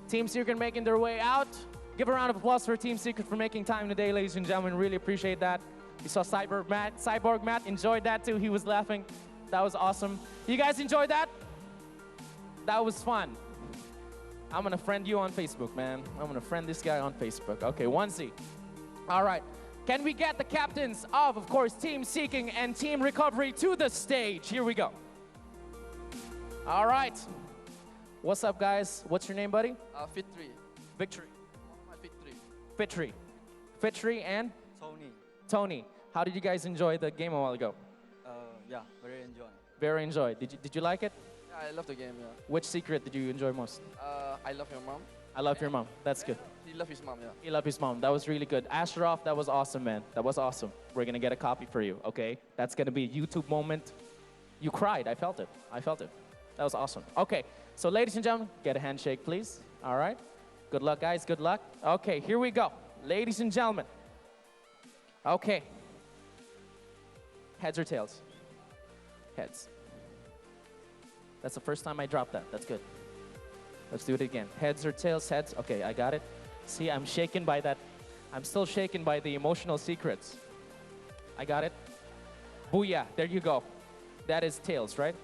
Team Secret making their way out. Give a round of applause for Team Secret for making time today, ladies and gentlemen. Really appreciate that. You saw Cyborg Matt enjoyed that too. He was laughing. That was awesome. You guys enjoyed that? That was fun. I'm gonna friend you on Facebook, man. I'm gonna friend this guy on Facebook. Okay, onesie. All right. Can we get the captains of course, Team Seeking and Team Recovery to the stage? Here we go. All right. What's up, guys? What's your name, buddy? Fitri. Victory. Fitri. Fitri. Fitri and? Tony. Tony. How did you guys enjoy the game a while ago? Yeah, very enjoying. Very enjoyed. Did you like it? Yeah, I love the game, yeah. Which secret did you enjoy most? I love your mom. I love your mom. That's good. He loves his mom, yeah. He loved his mom. That was really good. Ashraf, that was awesome, man. That was awesome. We're going to get a copy for you, okay? That's going to be a YouTube moment. You cried. I felt it. I felt it. That was awesome. Okay, so ladies and gentlemen, get a handshake, please. All right. Good luck, guys. Good luck. Okay, here we go. Ladies and gentlemen. Okay. Heads or tails? Heads. That's the first time I dropped that. That's good. Let's do it again. Heads or tails? Heads. Okay, I got it. See, I'm shaken by that. I'm still shaken by the emotional secrets. I got it. Booyah. There you go. That is tails, right?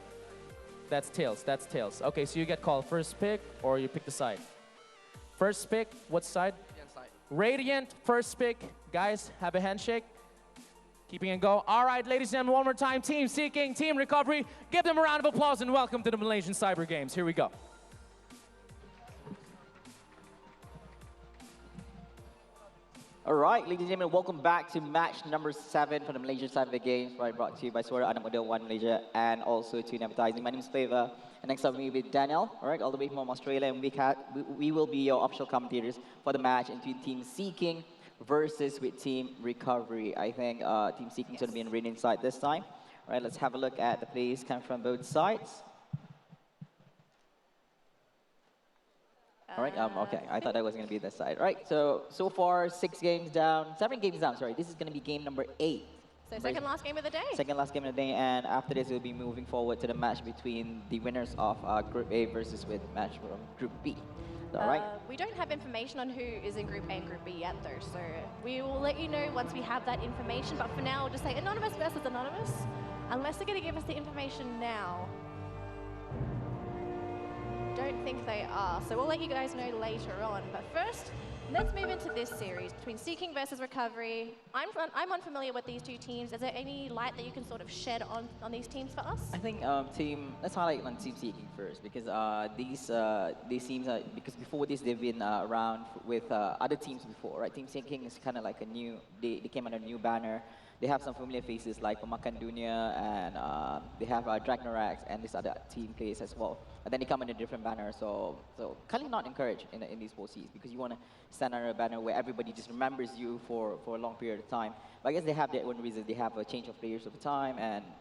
That's tails. That's tails. Okay, so you get called first pick or you pick the side. First pick, what side? Radiant side. Radiant, first pick. Guys, have a handshake. Keeping it go. All right, ladies and gentlemen, one more time. Team Seeking, Team Recovery. Give them a round of applause and welcome to the Malaysian Cyber Games. Here we go. All right, ladies and gentlemen, welcome back to match number 7 for the Malaysia Cyber Games, right, brought to you by Suara, Anak, Muda, One Malaysia, and also Tune Advertising. My name is Favor, and next up we with Daniel, all right, all the way from Australia, and we will be your official commentators for the match between Team Seeking versus with Team Recovery. I think Team Seeking is going to be in Radiant side this time. All right, let's have a look at the plays coming from both sides. All right, okay, I thought that was going to be this side. All right, so far, 7 games down, sorry. This is going to be game number 8. So second last game of the day. Second last game of the day, and after this, we'll be moving forward to the match between the winners of Group A versus with match from Group B. All right? We don't have information on who is in Group A and Group B yet, though, so we will let you know once we have that information, but for now, we'll just say anonymous versus anonymous, unless they're going to give us the information now. Don't think they are, so we'll let you guys know later on. But first, let's move into this series between Seeking versus Recovery. I'm unfamiliar with these two teams. Is there any light that you can sort of shed on these teams for us? I think let's highlight on Team Seeking first, because these teams because before this they've been around with other teams before, right? Team Seeking is kind of like a new. They came under a new banner. They have some familiar faces like Pemakan Dunia, and they have Dragnorax and this other team plays as well. And then they come in a different banner, so kind of not encouraged in these 4 Cs, because you want to stand under a banner where everybody just remembers you for a long period of time. But I guess they have their own reasons. They have a change of players over time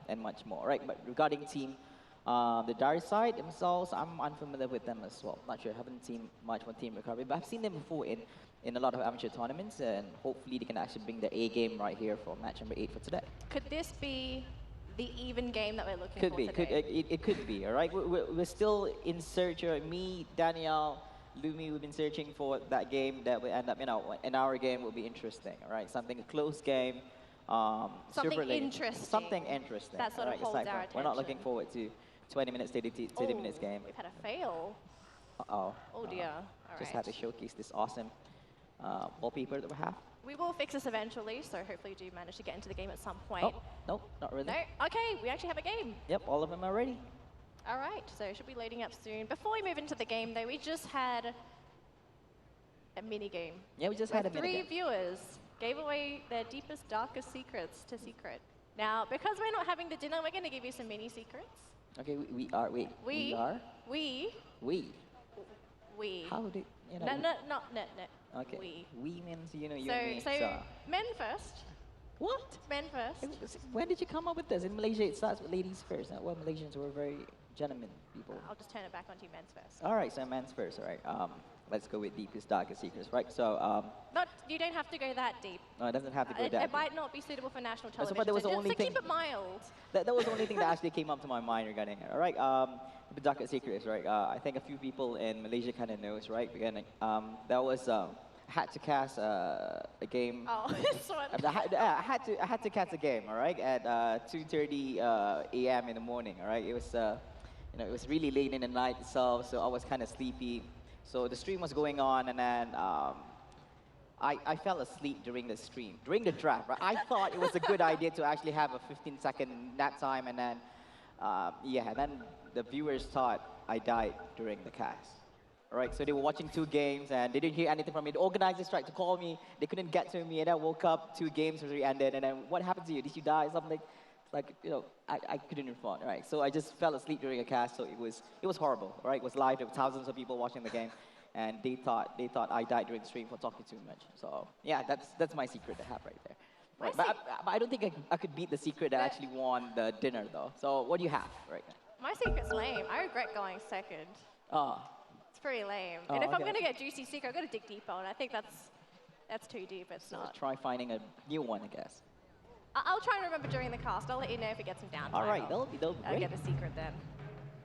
and much more, right? But regarding team, the Dire side themselves, I'm unfamiliar with them as well. Not sure, haven't seen much on Team Recovery, but I've seen them before in a lot of amateur tournaments, and hopefully they can actually bring the A game right here for match number 8 for today. Could this be the even game that we're looking for today? It could be, all right? We're still in search, me, Danielle, Lumi, we've been searching for that game that will end up, in our game will be interesting, all right? Something, a close game. Something interesting. Something interesting. That sort of holds our attention. We're not looking forward to 20 minutes, 30 minutes game. We've had a fail. Uh-oh. Oh dear. All Just right. had to showcase this awesome wallpaper that we have. We will fix this eventually, so hopefully you do manage to get into the game at some point. Oh, nope, not really. No? Okay, we actually have a game. Yep, all of them are ready. All right, so it should be loading up soon. Before we move into the game, though, we just had a mini game. Yeah, we just had a mini game. 3 viewers gave away their deepest, darkest secrets to Secret. Now, because we're not having the dinner, we're going to give you some mini secrets. Okay, we are. We are. We. How did No. Okay. We means you and me. So men first. What? Men first. When did you come up with this? In Malaysia, it starts with ladies first. Well, Malaysians were very gentlemen people. I'll just turn it back onto men's first. All right, so men's first. All right. let's go with deepest, darkest secrets, right? So, Not, you don't have to go that deep. no, it doesn't have to go It, that it deep. might not be suitable for national But television. that was the so only so thing- keep it mild. That was the only thing that actually came up to my mind regarding it. All right, the darkest secrets, right? I think a few people in Malaysia kind of knows, right? Beginning, that was had to cast a game. Oh, this one. I had to catch a game, all right, at 2:30 a.m. in the morning, all right. It was, it was really late in the night itself, so I was kind of sleepy. So the stream was going on, and then I fell asleep during the stream, during the draft. Right? I thought it was a good idea to actually have a 15-second nap time, and then then the viewers thought I died during the cast. All right, so they were watching 2 games and they didn't hear anything from me. The organizers tried to call me, they couldn't get to me, and I woke up, 2 games already ended, and then what happened to you? Did you die? Something like I couldn't respond. All right, so I just fell asleep during a cast, so it was horrible. All right, it was live. There were thousands of people watching the game, and they thought I died during the stream for talking too much. So yeah, that's my secret I have right there. Right, but I don't think I could beat the secret that actually won the dinner though. So what do you have right now? My secret's lame. I regret going second. Oh. It's pretty lame. Oh, And if I'm okay. going to get juicy secret, I've got to dig deeper, and I think that's too deep. It's So not. try finding a new one, I guess. I'll try and remember during the cast. I'll let you know if it gets some downtime. All right, I'll that'll be I'll great. get a secret then.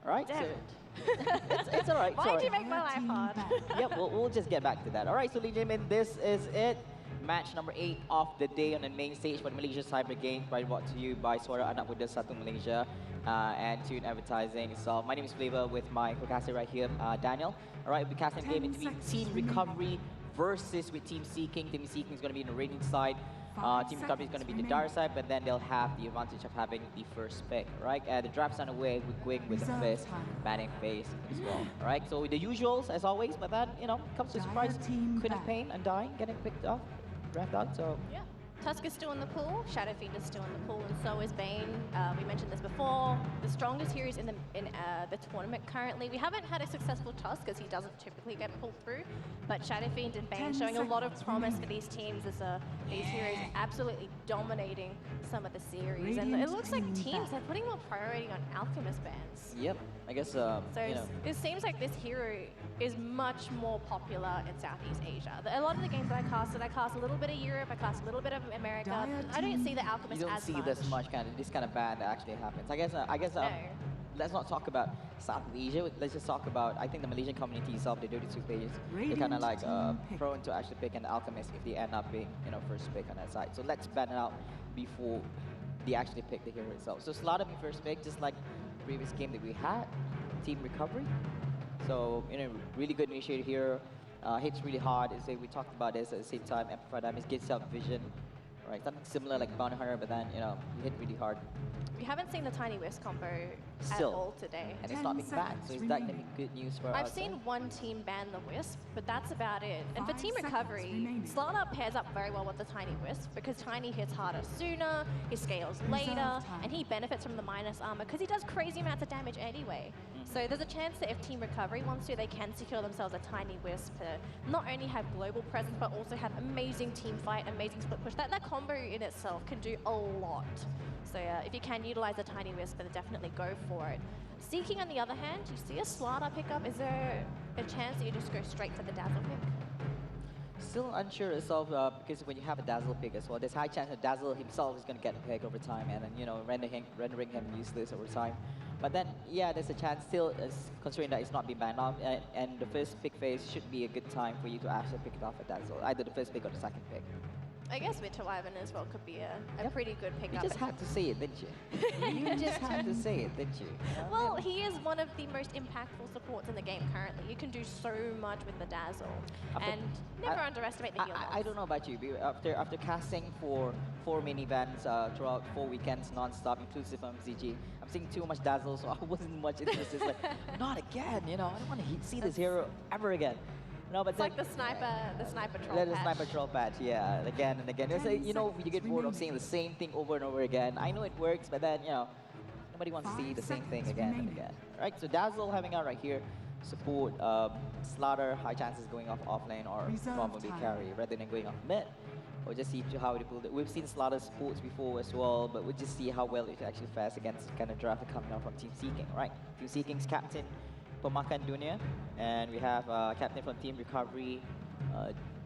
All right, Damn so it. it's all right. Why did you make my life hard? Yep, we'll just get back to that. All right, so ladies and gentlemen, this is it. Match number 8 of the day on the main stage for the Malaysia Cyber Game, brought to you by Suara, Anak, Muda, Malaysia, and Tune Advertising. So my name is Flavor with my co-caster right here, Daniel. All right, we'll be casting a game between Team Recovery versus with Team Seeking. Team Seeking is going to be in the rating side. Team Recovery is going to be the dark side, but then they'll have the advantage of having the first pick, right? The draft's on the way. We're going with the first batting phase as well, all right? So the usuals, as always, but then, comes to surprise. Queen Pain and Dying getting picked off, draft out, so... Yeah. Tusk is still in the pool, Shadowfiend is still in the pool, and so is Bane. We mentioned this before. The strongest heroes in the tournament currently. We haven't had a successful Tusk because he doesn't typically get pulled through, but Shadowfiend and Bane showing a lot of promise for these teams as these heroes absolutely dominating some of the series. And it looks like teams are putting more priority on Alchemist bans. Yep, I guess, So it seems like this hero is much more popular in Southeast Asia. A lot of the games that I cast a little bit of Europe, I cast a little bit of America. I don't see the Alchemist you don't as see much. this much this kind of ban that actually happens. I guess, No. let's not talk about Southeast Asia. Let's just talk about, I think the Malaysian community itself, they do the 2 pages. They're kind of like prone to actually pick an Alchemist if they end up being, first pick on that side. So let's ban it out before they actually pick the hero itself. So Slaughter being first pick, just like the previous game that we had, Team Recovery. So, really good initiator here. Hits really hard. We talked about this at the same time. Amplify damage, gets out vision. Right, something similar like Bounty Hunter, but then, you hit really hard. We haven't seen the Tiny Wisp combo Still. at all today. And it's not being banned, so is that going to be good news for us? I've seen one team ban the Wisp, but that's about it. And for Team Recovery, Slaughter pairs up very well with the Tiny Wisp because Tiny hits harder sooner, he scales later, and he benefits from the minus armor because he does crazy amounts of damage anyway. So there's a chance that if Team Recovery wants to, they can secure themselves a Tiny Wisp to not only have global presence, but also have amazing team fight, amazing split push. That combo in itself can do a lot. So if you can utilize the Tiny Wisp, then definitely go for it. Seeking, on the other hand, you see a Slaughter pickup. Is there a chance that you just go straight for the Dazzle pick? Still unsure itself because when you have a Dazzle pick as well, there's high chance that Dazzle himself is going to get a pick over time and then, rendering him useless over time. But then, yeah, there's a chance still, considering that it's not being banned off, and the first pick phase should be a good time for you to actually pick it off a Dazzle, either the first pick or the second pick. I guess Victor Ivan as well could be a pretty good You pickup. just had to say it, didn't you? You just had to say it, didn't you? Well, he is one of the most impactful supports in the game currently. You can do so much with the Dazzle. And never underestimate the heal I don't know about you, but after casting for 4 main events throughout 4 weekends non-stop, inclusive of MCG, I'm seeing too much Dazzle, so I wasn't much interested. Like, not again, I don't want to see this hero ever again. No, but It's like the sniper troll yeah, the patch. sniper troll patch, yeah, again and again. It's like, you get bored of seeing the same thing over and over again. I know it works, but then, nobody wants to see the same thing again and again. Right, so Dazzle having out right here, support, Slaughter, high chances going off offlane or probably carry rather than going off mid. We'll just see how they build it. We've seen Slaughter supports before as well, but we'll just see how well it actually fares against kind of draft coming out from Team Seeking, right? Team Seeking's captain, Pemakan Dunia, and we have captain from Team Recovery,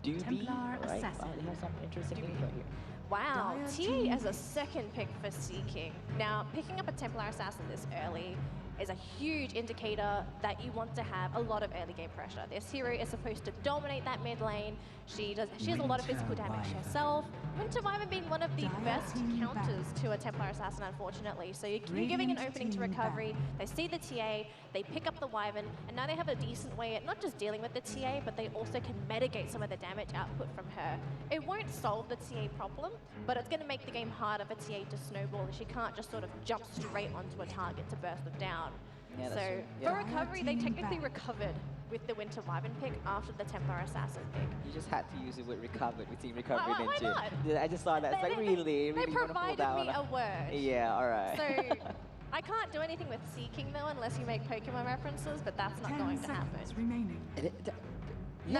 Doobie. Templar Right? Assassin. They have some interesting names right here. Wow, Dire TA team. as a second pick for Seeking. Now, picking up a Templar Assassin this early is a huge indicator that you want to have a lot of early game pressure. This hero is supposed to dominate that mid lane. She has a lot of physical damage herself. Winter Wyvern being one of the Dire best team counters back. to a Templar Assassin, unfortunately. So you're giving an Radiant opening to team recovery. They see the TA, they pick up the Wyvern, and now they have a decent way at not just dealing with the TA, but they also can mitigate some of the damage output from her. It won't solve the TA problem, but it's going to make the game harder for TA to snowball. She can't just sort of jump straight onto a target to burst them down. Yeah, that's So true. for Yeah. recovery, they Team technically back. recovered with the Winter Wyvern pick after the Templar Assassin pick. You just had to use the word recovered with Team Recovery, Why didn't you? not? Yeah, I just saw that. It's like, really They wanna pull provided that me one a up. word. Yeah, all right. So I can't do anything with Seeking though unless you make Pokemon references, but that's not 10 going to happen. seconds remaining. Yeah, No.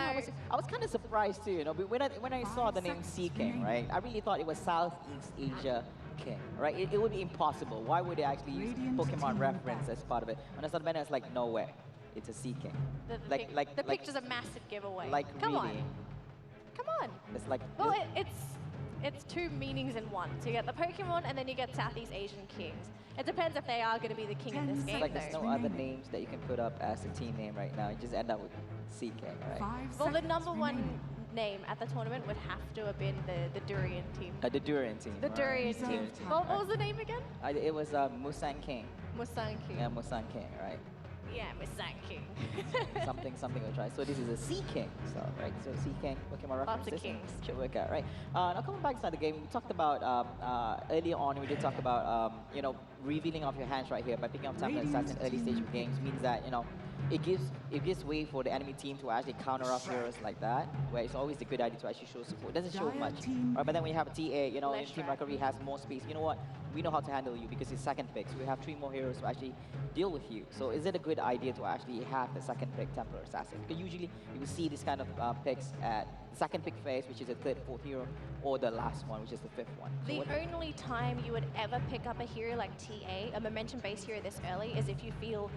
I was kind of surprised too, you know, but when I saw the name Sea King, right, I really thought it was Southeast Asia King, right? It would be impossible. Why would they actually use Radiant Pokemon team reference back. as part of it? When I saw the banner, it's like, no way, it's a Sea King. The picture's a massive giveaway. Like Come really, on. Come on. it's like, Well, it's two meanings in one. So you get the Pokemon and then you get Southeast Asian kings. It depends if they are going to be the king in 10 this game, it's like there's though. no other names that you can put up as a team name right now. You just end up with Sea King, right? 5 Well, the seconds number one remaining. name at the tournament would have to have been the Durian team. The Durian team. The right. Durian Reserve team. time. What was the name again? It was Musang King. Musang King. Yeah, Musang King, right? Yeah, Musang King. something we'll try. So this is a Sea King, so right? So Sea King, Pokemon Lots of references kings. should work out, right? Now coming back inside the game, we talked about earlier on. We did talk about you know, revealing off your hands right here by picking up Templar Radiant Assassin early stage of games means that, you know, it gives way for the enemy team to actually counter off heroes like that, where it's always a good idea to actually show support. It doesn't show Dire much, team right? But then when you have a TA, you know, Less Team track. Recovery has more space. You know what? We know how to handle you because it's second pick. So we have 3 more heroes to actually deal with you. So is it a good idea to actually have the second pick Templar Assassin? Because usually you will see this kind of picks at second pick phase, which is the third, fourth hero, or the last one, which is the fifth one. So The what- only time you would ever pick up a hero like TA, a momentum-based hero this early, is if you feel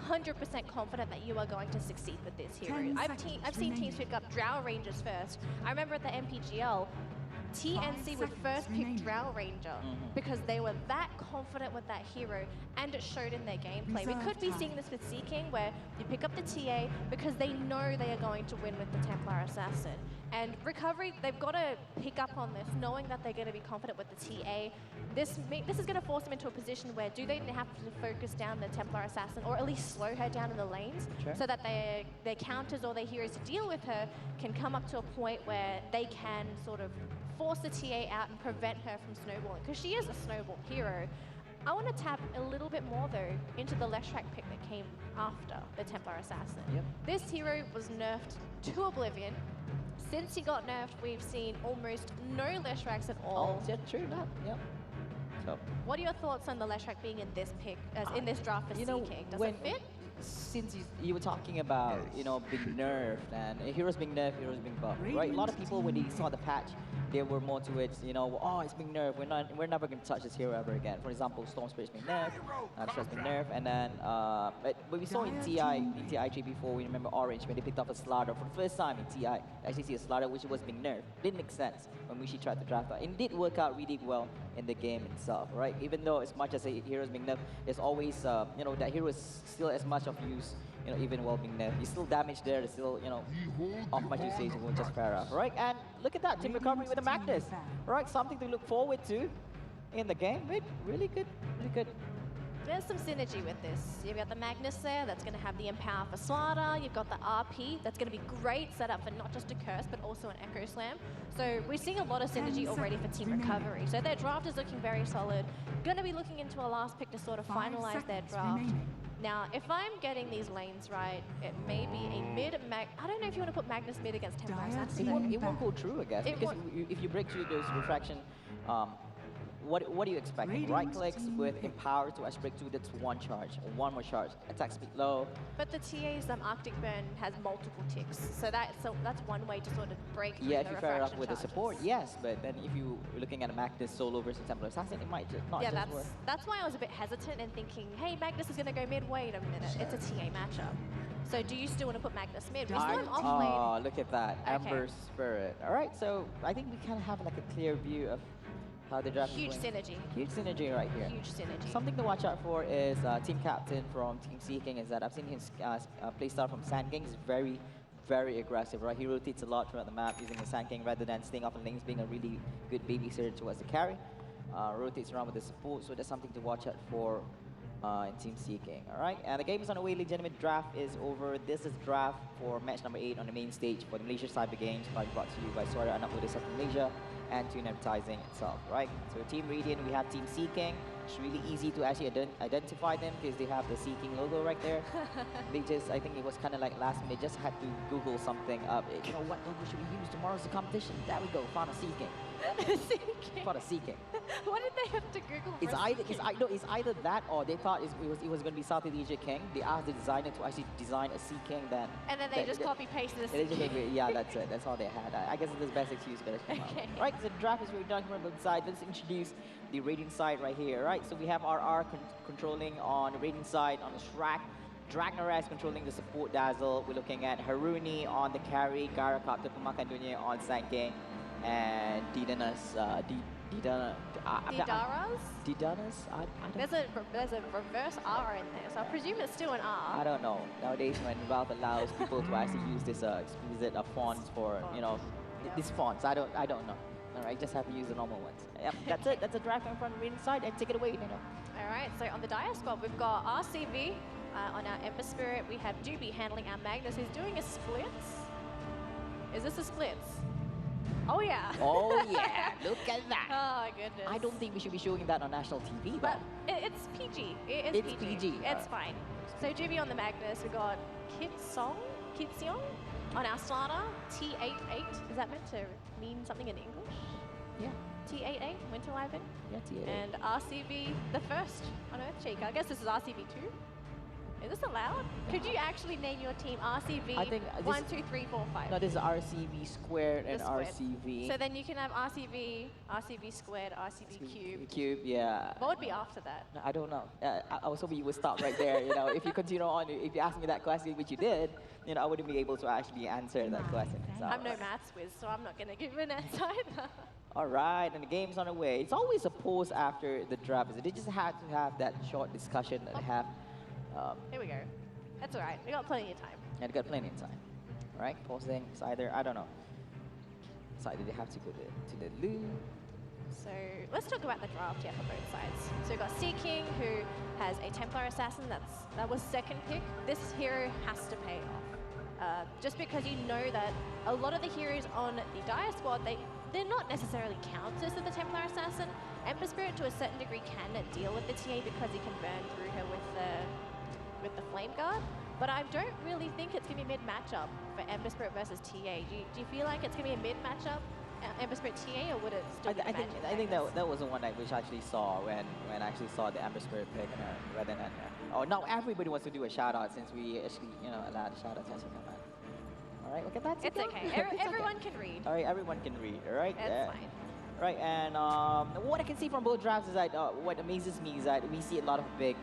100% confident that you are going to succeed with this hero. 10 I've seconds seen teams remaining. pick up Drow Rangers first. I remember at the MPGL, TNC 5 would seconds first pick remaining. Drow Ranger because they were that confident with that hero and it showed in their gameplay. We Reserve could be time. seeing this with Seeking where you pick up the TA because they know they are going to win with the Templar Assassin. And Recovery, they've got to pick up on this, knowing that they're going to be confident with the TA. This is going to force them into a position where do they have to focus down the Templar Assassin or at least slow her down in the lanes Sure. so that their counters or their heroes to deal with her can come up to a point where they can sort of force the TA out and prevent her from snowballing because she is a snowball hero. I want to tap a little bit more though into the Leshrac pick that came after the Templar Assassin. Yep. This hero was nerfed to oblivion. Since he got nerfed, we've seen almost no Leshracs at all. Oh, yeah, true that. Yep. So. What are your thoughts on the Leshrac being in this pick, in this draft for You know, Seeking? Does when, it fit? since you were talking about, you know, being nerfed and heroes being nerfed, heroes being buffed, right? A lot of people, when they saw the patch, they were more to it, you know, oh, it's being nerfed. We're never going to touch this hero ever again. For example, Storm Spirit's being nerfed, Stress being nerfed, and then, but we saw in TI3 before, we remember Orange, when they picked up a Slaughter for the first time in TI, actually see a Slaughter which was being nerfed. Didn't make sense when Mushi tried to draft that. It did work out really well in the game itself, right? Even though as much as a hero is being nerfed, there's always, you know, that hero is still as much of use, you know, even while being nerfed. There's still damage there, there's still, you know, off much usage, it won't just fair up, right? And look at that, Team Recovery with a Magnus, right? Something to look forward to in the game. Really good, really good. There's some synergy with this. You've got the Magnus there, that's going to have the Empower for Suara. You've got the RP, that's going to be great set up for not just a Curse, but also an Echo Slam. So we're seeing a lot of synergy 10 already for seconds Team remaining. Recovery. So their draft is looking very solid. Going to be looking into a last pick to sort of 5 finalize their seconds draft. remaining. Now, if I'm getting these lanes right, it may be a mid-mag... I don't know if you want to put Magnus mid against Templar Dire Assassin. It team won't, though. it won't go through, I guess, It because won't- if you break through those refraction what are you expecting? Right clicks with empower to ice break 2, that's one charge, or one more charge. Attack speed low. But the TA's Arctic Burn has multiple ticks, so that's one way to sort of break through Yeah, the if you pair it up refraction with the charges. support, yes. But then if you're looking at a Magnus solo versus Templar Assassin, it might just not Yeah, just work. that's why I was a bit hesitant and thinking, hey, Magnus is going to go mid. Wait a minute, it's a TA matchup. So do you still want to put Magnus mid? We still have off lane. Oh, look at that. Okay. Amber Spirit. All right, so I think we kind of have like a clear view of how the draft Huge is going. synergy. Huge synergy right here. Huge synergy. Something to watch out for is team captain from Team Seeking is that I've seen his play style from Sand King. He's very, very aggressive, right? He rotates a lot throughout the map using the Sand King rather than staying off the lanes, being a really good babysitter towards the carry. Rotates around with the support, so that's something to watch out for in Team Seeking. All right, and the game is on the way. Legitimate draft is over. This is draft for match number 8 on the main stage for the Malaysia Cyber Games, brought to you by Suara, Anak, Muda, Malaysia, and Tune Advertising itself. Right, so Team Radiant, we have Team Seeking. It's really easy to actually identify them because they have the Seeking logo right there. They just, I think it was kind of like last minute, just had to Google something up. You know, what logo should we use? Tomorrow's the competition. There we go, found a Seeking. Seeking. Found a Seeking. What did they have to Google for It's either, Seeking? it's either that or they thought it was going to be Southeast Asia King. They asked the designer to actually design a Sea King. Then And then they just copy-pasted a they just Seeking. agree. Yeah, that's it. That's all they had. I guess it's the best excuse for come out. Okay. Right, so the draft is really done from both sides. Let's introduce the rating side right here. Right, so we have RR controlling on the rating side on the Shrek. Dragnares controlling the support Dazzle. We're looking at Haruni on the carry, Garakapta Pemakan Dunia on Sand King, and Didanas. Didaras? Didanas? I don't There's a reverse R in there, so I presume it's still an I R. don't know. Nowadays, when Valve allows people to actually use this exquisite fonts for, you know, these fonts, I don't know. All right, just have to use the normal ones. Yep, that's it. That's a draft from the reading side, and take it away, you know. All right, so on the Dire squad, we've got RCV on our Ember Spirit. We have Doobie handling our Magnus, who's doing a splits. Is this a splits? Oh, yeah. Oh yeah, look at that. Oh, goodness. I don't think we should be showing that on national TV, But though. it's PG. It's PG. It's fine. So Doobie on the Magnus, we've got Kitseong on our starter, T88. Is that meant to mean something in English? Yeah, T88, Winter Wyvern. yeah, TA. And RCV, the first on Earthshake. I guess this is RCV2. Is this allowed? Could you actually name your team RCV I think 1, 2, 3, 4, 5? No, this is RCV squared and The squared. RCV. So then you can have RCV, RCV squared, RCV cubed. Cube, yeah. What would be after that? No, I don't know. I was hoping you would stop right there. You know, if you continue on, if you ask me that question, which you did, you know, I wouldn't be able to actually answer that question. So, I'm no maths whiz, so I'm not going to give an answer either. all right, and the game's on the way. It's always a pause after the draft. They just had to have that short discussion that they have. Here we go. That's all right. We got plenty of time. And got plenty of time. All right, pausing. It's either, I don't know. It's either they have to go to the loo. So let's talk about the draft here for both sides. So we've got Seeking, who has a Templar Assassin. That was second pick. This hero has to pay off. Just because you know that a lot of the heroes on the Dire squad, they're not necessarily counters to the Templar Assassin. Ember Spirit, to a certain degree, can deal with the TA because he can burn through her with the Flame Guard. But I don't really think it's going to be a mid matchup for Ember Spirit versus TA. Do you feel like it's going to be a mid matchup, Ember Spirit TA, or would it still be I think that was the one I which actually saw when I actually saw the Ember Spirit pick rather than oh, now everybody wants to do a shout out since we actually, you know, allowed a shout out to come out. All right, okay, that's It's okay. Everyone can read. All right, everyone can read. All right. It's fine. Right, and what I can see from both drafts is that what amazes me is that we see a lot of big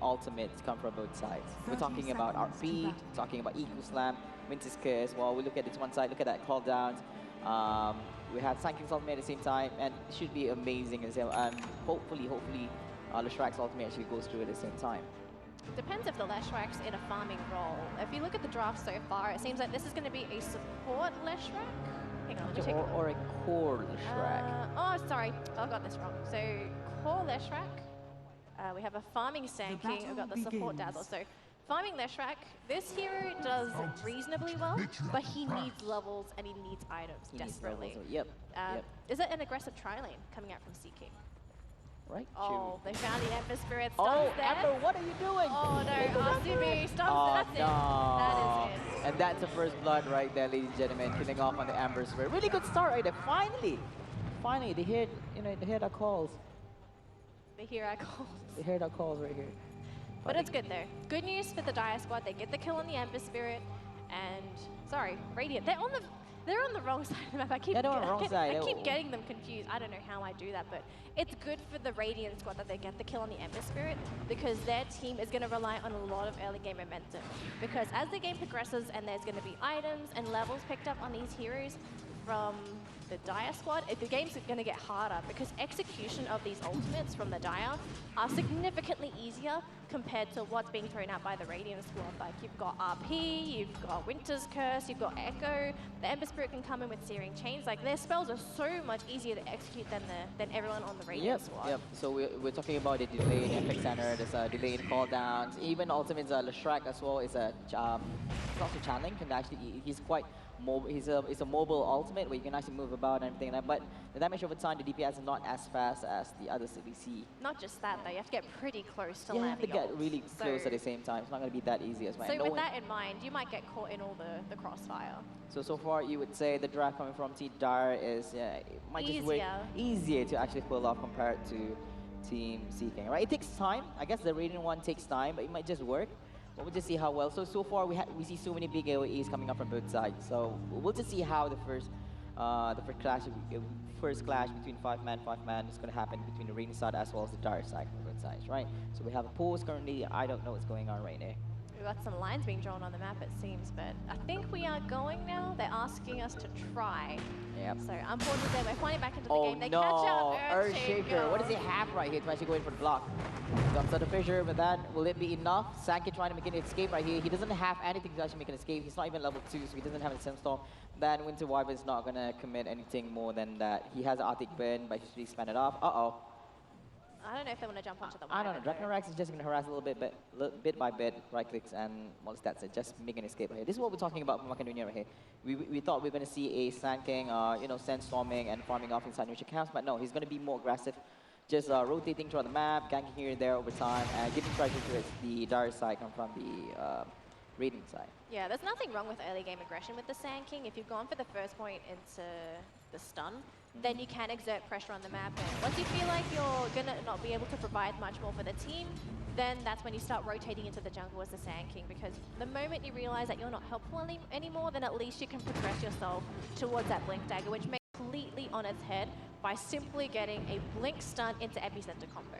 ultimates come from both sides. We're talking about RP, talking about Eco Slam, Winter's Curse. Well, we look at this one side, look at that call downs. We have Sanking's ultimate at the same time, and it should be amazing as well. And hopefully, Leshrak's ultimate actually goes through at the same time. Depends if the Leshrak's in a farming role. If you look at the draft so far, it seems like this is going to be a support Leshrak. Hang on, let me check. Or a core Leshrak. Oh, sorry, I got this wrong. So, core Leshrak. We have a farming Sand King. We've got the support Dazzle. So, farming Leshrak. This hero does reasonably well, but he needs levels and he needs items desperately. Yep. Is it an aggressive tri-lane coming out from Seeking? Right. Oh, they found the Ember Spirit. Oh, there. Ember, what are you doing? Oh no, RCB, stop, Oh, that's no. it. That is it. And that's the first blood right there, ladies and gentlemen, killing off on the Ember Spirit. Really good start right there. finally, they heard, they heard our calls. They hear our calls. They heard our calls right here. But it's good though. Good news for the Dire squad. They get the kill on the Ember Spirit, and sorry, Radiant. They're on the wrong side of the map. Yeah, they're on the wrong side. I keep getting them confused. I don't know how I do that, but it's good for the Radiant squad that they get the kill on the Ember Spirit, because their team is going to rely on a lot of early game momentum. Because as the game progresses and there's going to be items and levels picked up on these heroes from the Dire squad, the game's going to get harder, because execution of these ultimates from the Dire are significantly easier compared to what's being thrown out by the Radiant squad. Like, you've got RP, you've got Winter's Curse, you've got Echo, the Ember Spirit can come in with Searing Chains. Like, their spells are so much easier to execute than everyone on the Radiant squad. Yep. So we're talking about the delay in Epic Center, there's a delay in call downs, even ultimates, Leshrac as well is it's also channeling, he's quite mobile, he's a mobile ultimate where you can actually move about and everything like that, but the damage over time, the DPS is not as fast as the others that we see. Not just that though, you have to get pretty close to You land have to the get ult. really close at the same time. It's not going to be that easy as well. So with that in mind, you might get caught in all the crossfire. So far you would say the draft coming from Team Dire is it might just work easier to actually pull off compared to Team Seeking, right? It takes time. I guess the Radiant one takes time, but it might just work. But we'll just see how well. So far we see so many big AoEs coming up from both sides. So we'll just see how the first clash between 5-man is going to happen between the Radiant side as well as the Dire side from both sides, right? So we have a pause currently. I don't know what's going on right now. We've got some lines being drawn on the map, it seems, but I think we are going now. They're asking us to try. Yep. So unfortunately, we're flying back into the Oh game. They no, catch out Earthshaker. What does he have right here to actually go in for the block? Jumps out the fissure, but then will it be enough? Sanky trying to make an escape right here. He doesn't have anything to actually make an escape. He's not even level 2, so he doesn't have a Sandstorm. Then Winter Wyvern is not gonna commit anything more than that. He has an Arctic Burn, but he's really spent it off. Uh-oh. I don't know if they want to jump onto the I don't know. Wyvern, though. Dracnorax is just going to harass a little bit by bit, right clicks, and well, that's it. Just make an escape here. This is what we're talking about from Macedonia right here. We thought we were going to see a Sand King, sandstorming and farming off inside neutral camps, but no, he's going to be more aggressive, just rotating throughout the map, ganking here and there over time, and giving treasure to the Dire side come from the Radiant side. Yeah, there's nothing wrong with early game aggression with the Sand King. If you've gone for the first point into the stun, then you can exert pressure on the map. And once you feel like you're going to not be able to provide much more for the team, then that's when you start rotating into the jungle as the Sand King. Because the moment you realize that you're not helpful anymore, then at least you can progress yourself towards that Blink Dagger, which makes completely on its head by simply getting a Blink stun into Epicenter combo.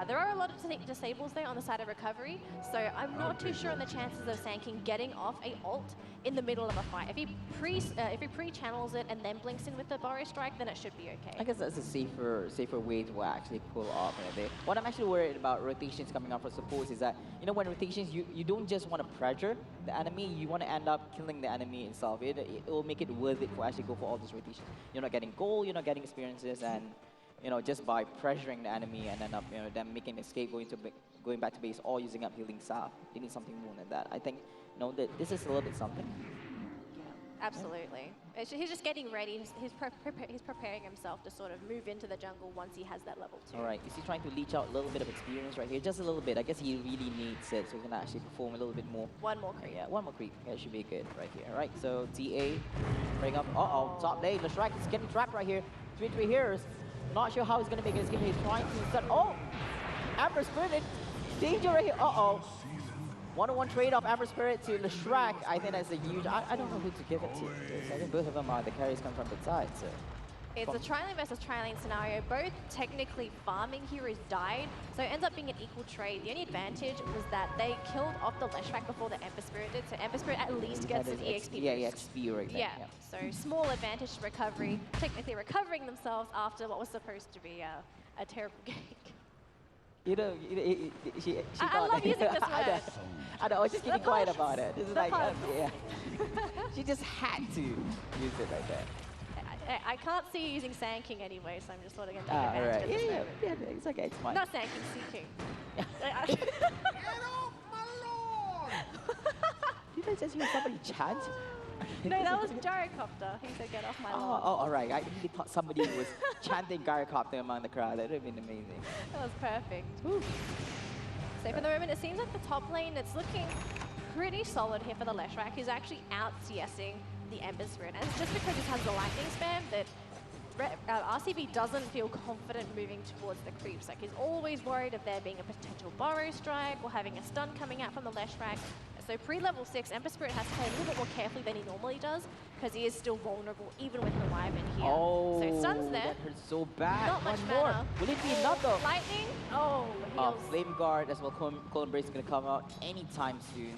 There are a lot of disables there on the side of recovery, so I'm not too sure on the chances of Sand King getting off a ult in the middle of a fight. If he pre-channels it and then blinks in with the Burrow Strike, then it should be okay. I guess that's a safer way to actually pull off in a bit. What I'm actually worried about rotations coming up for support is that, when rotations, you don't just want to pressure the enemy, you want to end up killing the enemy itself. It will make it worth it for actually go for all these rotations. You're not getting gold, you're not getting experiences, and just by pressuring the enemy and end up, them making an escape, going back to base, or using up healing salve. You need something more than that. I think, that this is a little bit something. Absolutely. He's just getting ready. He's preparing himself to sort of move into the jungle once he has that level 2. All right, is he trying to leech out a little bit of experience right here? Just a little bit. I guess he really needs it so he can actually perform a little bit more. One more creep. Yeah, one more creep. Yeah, it should be good right here. All right, so TA, bring up. Uh-oh, top lane. Leshrac is getting trapped right here. 3-3 heroes. Not sure how he's going to make it. He's trying to set. Oh! Amber Spirit. Danger right here. Uh-oh. 1-on-1 trade-off Amber Spirit to Leshrac. I think that's a huge... I don't know who to give it to. I think both of them are the carries come from the side, so... It's a tri-lane versus tri-lane scenario. Both technically farming heroes died, so it ends up being an equal trade. The only advantage was that they killed off the Leshrac before the Ember Spirit did, so Ember Spirit at least gets an EXP boost. Yeah, XP right there. Yeah, so small advantage to recovery, technically recovering themselves after what was supposed to be a terrible gank. She I love using this word. I know, I was just getting quiet about it. This is like, yeah. She just had to use it like that. I can't see you using Sand King anyway, so I'm just sort of going to take advantage of this moment. Yeah, it's okay, it's fine. Not Sand King, Sea King. Get off my lawn! Did I just hear somebody chant? No, that was Gyrocopter. He said, get off my lawn. Oh, all right. I really thought somebody was chanting Gyrocopter among the crowd. That would have been amazing. That was perfect. Whew. So for the moment, it seems like the top lane, it's looking pretty solid here for the Leshrac, who's actually out CSing the Ember Spirit. And it's just because he has the lightning spam that RCB doesn't feel confident moving towards the creeps. Like, he's always worried of there being a potential burrow strike or having a stun coming out from the Leshrac. So pre-level 6, Ember Spirit has to play a little bit more carefully than he normally does, because he is still vulnerable even with the Wyvern here. Oh, so stun's there. that hurts so bad. Not much One more. mana. Will it be enough though? Lightning? Oh, heals. Flame Guard as well. Cold Embrace is going to come out anytime soon.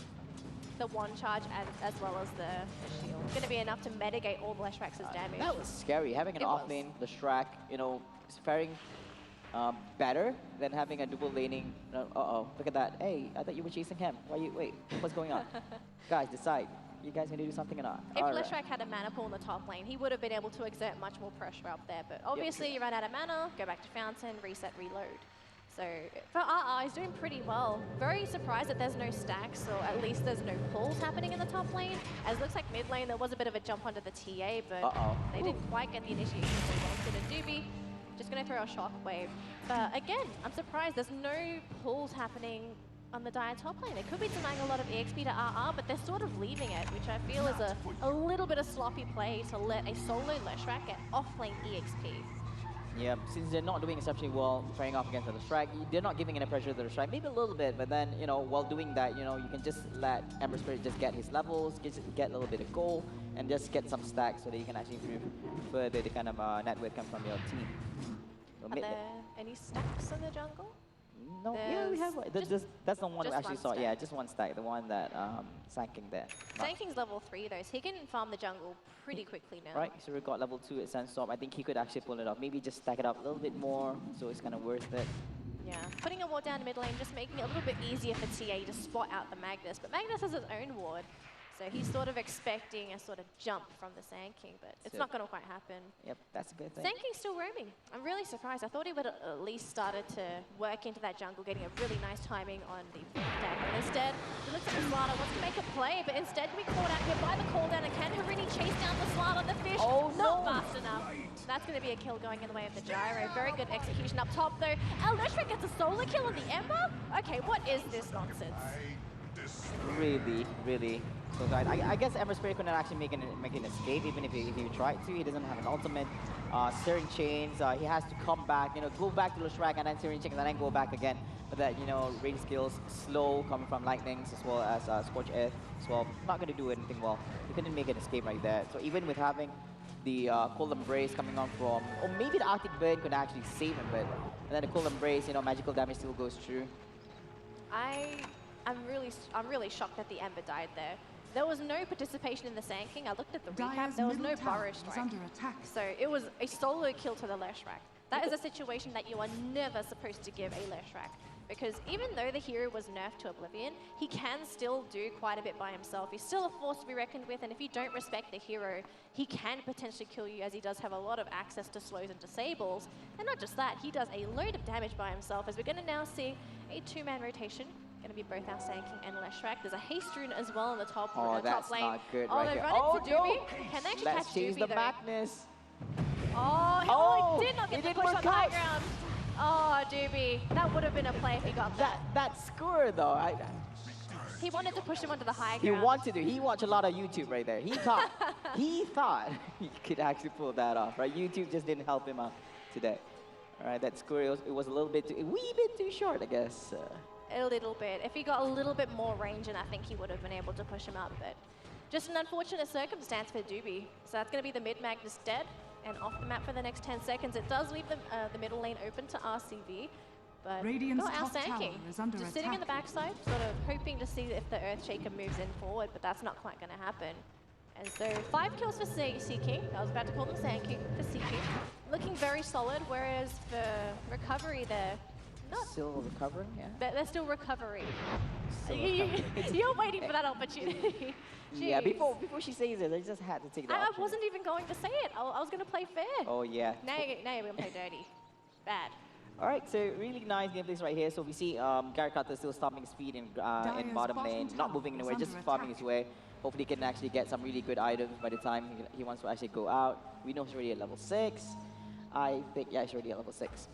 The one charge as well as the shield. It's going to be enough to mitigate all the Leshrac's damage. That was scary. Having an It off was. lane, the Shrek, you know, is faring better than having a double laning. Uh-oh, look at that. Hey, I thought you were chasing him. Wait, what's going on? Guys, decide. You guys going to do something or not? If All right. Leshrac had a mana pool in the top lane, he would have been able to exert much more pressure up there. But obviously, you run out of mana, go back to Fountain, reset, reload. So for RR, he's doing pretty well. Very surprised that there's no stacks, or at least there's no pulls happening in the top lane. As it looks like mid lane, there was a bit of a jump onto the TA, but they didn't quite get the initiation they wanted. And Doobie just going to throw a shockwave. But again, I'm surprised there's no pulls happening on the Dire top lane. They could be denying a lot of EXP to RR, but they're sort of leaving it, which I feel is a little bit of sloppy play to let a solo Leshrac get off-lane EXP. Yeah, since they're not doing exceptionally well playing off against the Shrek, they're not giving any pressure to the Shrek, maybe a little bit, but then, you know, while doing that, you know, you can just let Ember Spirit just get his levels, get a little bit of gold, and just get some stacks so that you can actually improve further the kind of net worth come from your team. So Are there any stacks in the jungle? no, yeah, we have one. That's the one we just actually one saw. stack. Yeah, just one stack, the one that Sanking there. Sanking's level 3 though, so he can farm the jungle pretty quickly now. Right, so we got level 2 at Sandstorm. I think he could actually pull it off. Maybe just stack it up a little bit more, so it's kind of worth it. Yeah, putting a ward down mid lane, just making it a little bit easier for TA to spot out the Magnus. But Magnus has his own ward, so he's sort of expecting a sort of jump from the Sand King, but it's not going to quite happen. Yep, that's a good thing. Sand King's still roaming. I'm really surprised. I thought he would at least started to work into that jungle, getting a really nice timing on the deck. But instead, he looks at the Suara, wants to make a play, but instead we caught out here by the cooldown, and can Harini chase down the Suara, the fish? Oh, Not no. fast enough. That's going to be a kill going in the way of the gyro. Very good execution up top, though. Leshrac gets a solo kill on the Ember? Okay, what is this nonsense? Really, really. So I guess Ember Spirit couldn't actually make an escape, even if he tried to. He doesn't have an ultimate. Searing Chains, he has to come back, you know, go back to the Shrek and then Searing Chains and then go back again. But that, you know, range skills, slow, coming from Lightnings as well as Scorch Earth as well. Not going to do anything well. He couldn't make an escape right there. So even with having the Cold Embrace coming on from, or maybe the Arctic Burn could actually save him, but and then the Cold Embrace, you know, magical damage still goes through. I'm really shocked that the Ember died there. There was no participation in the Sand King. I looked at the recap, there was no burrow strike. Under attack. So it was a solo kill to the Leshrac. That is a situation that you are never supposed to give a Leshrac. Because even though the hero was nerfed to oblivion, he can still do quite a bit by himself. He's still a force to be reckoned with, and if you don't respect the hero, he can potentially kill you, as he does have a lot of access to slows and disables. And not just that, he does a load of damage by himself, as we're going to now see a two-man rotation. Going to be both our Sand King and Leshrac. There's a haste rune as well in the top, That's lane. not good Oh, right they here. run into no. Doobie. Can they actually Let's catch chase Doobie, the though? Magnus. Oh, he did not it get the didn't push on work the high out. ground. Oh, Doobie. That would have been a play if he got that. That score though, He wanted to push him onto the high he ground. wanted to. He watched a lot of YouTube right there. He thought he could actually pull that off. Right? YouTube just didn't help him out today. All right, that score it was a little bit, a wee bit too short, I guess. A little bit. If he got a little bit more range, and I think he would have been able to push him up. But just an unfortunate circumstance for Doobie. So that's going to be the mid Magnus dead and off the map for the next 10 seconds. It does leave the middle lane open to RCB. But Radiant's got our top Sand tower King is under just sitting in the attack. backside, sort of hoping to see if the Earthshaker moves in forward, but that's not quite going to happen. And so 5 kills for Seeking. I was about to call them Sand King for Seeking. Looking very solid, whereas for Recovery, they're not. Still recovering, yeah. They're still recovering. Still recovering. You're waiting for that opportunity. Yeah, Jeez. before she says it, I just had to take the I option. wasn't even going to say it. I was going to play fair. Oh yeah. Now you're going to play dirty. Bad. All right, so really nice gameplays right here. So we see Gary Carter still stopping speed in bottom bottom lane, not tower moving is anywhere, just under farming attack. his way. Hopefully he can actually get some really good items by the time he wants to actually go out. We know he's already at level 6. I think, yeah, he's already at level 6.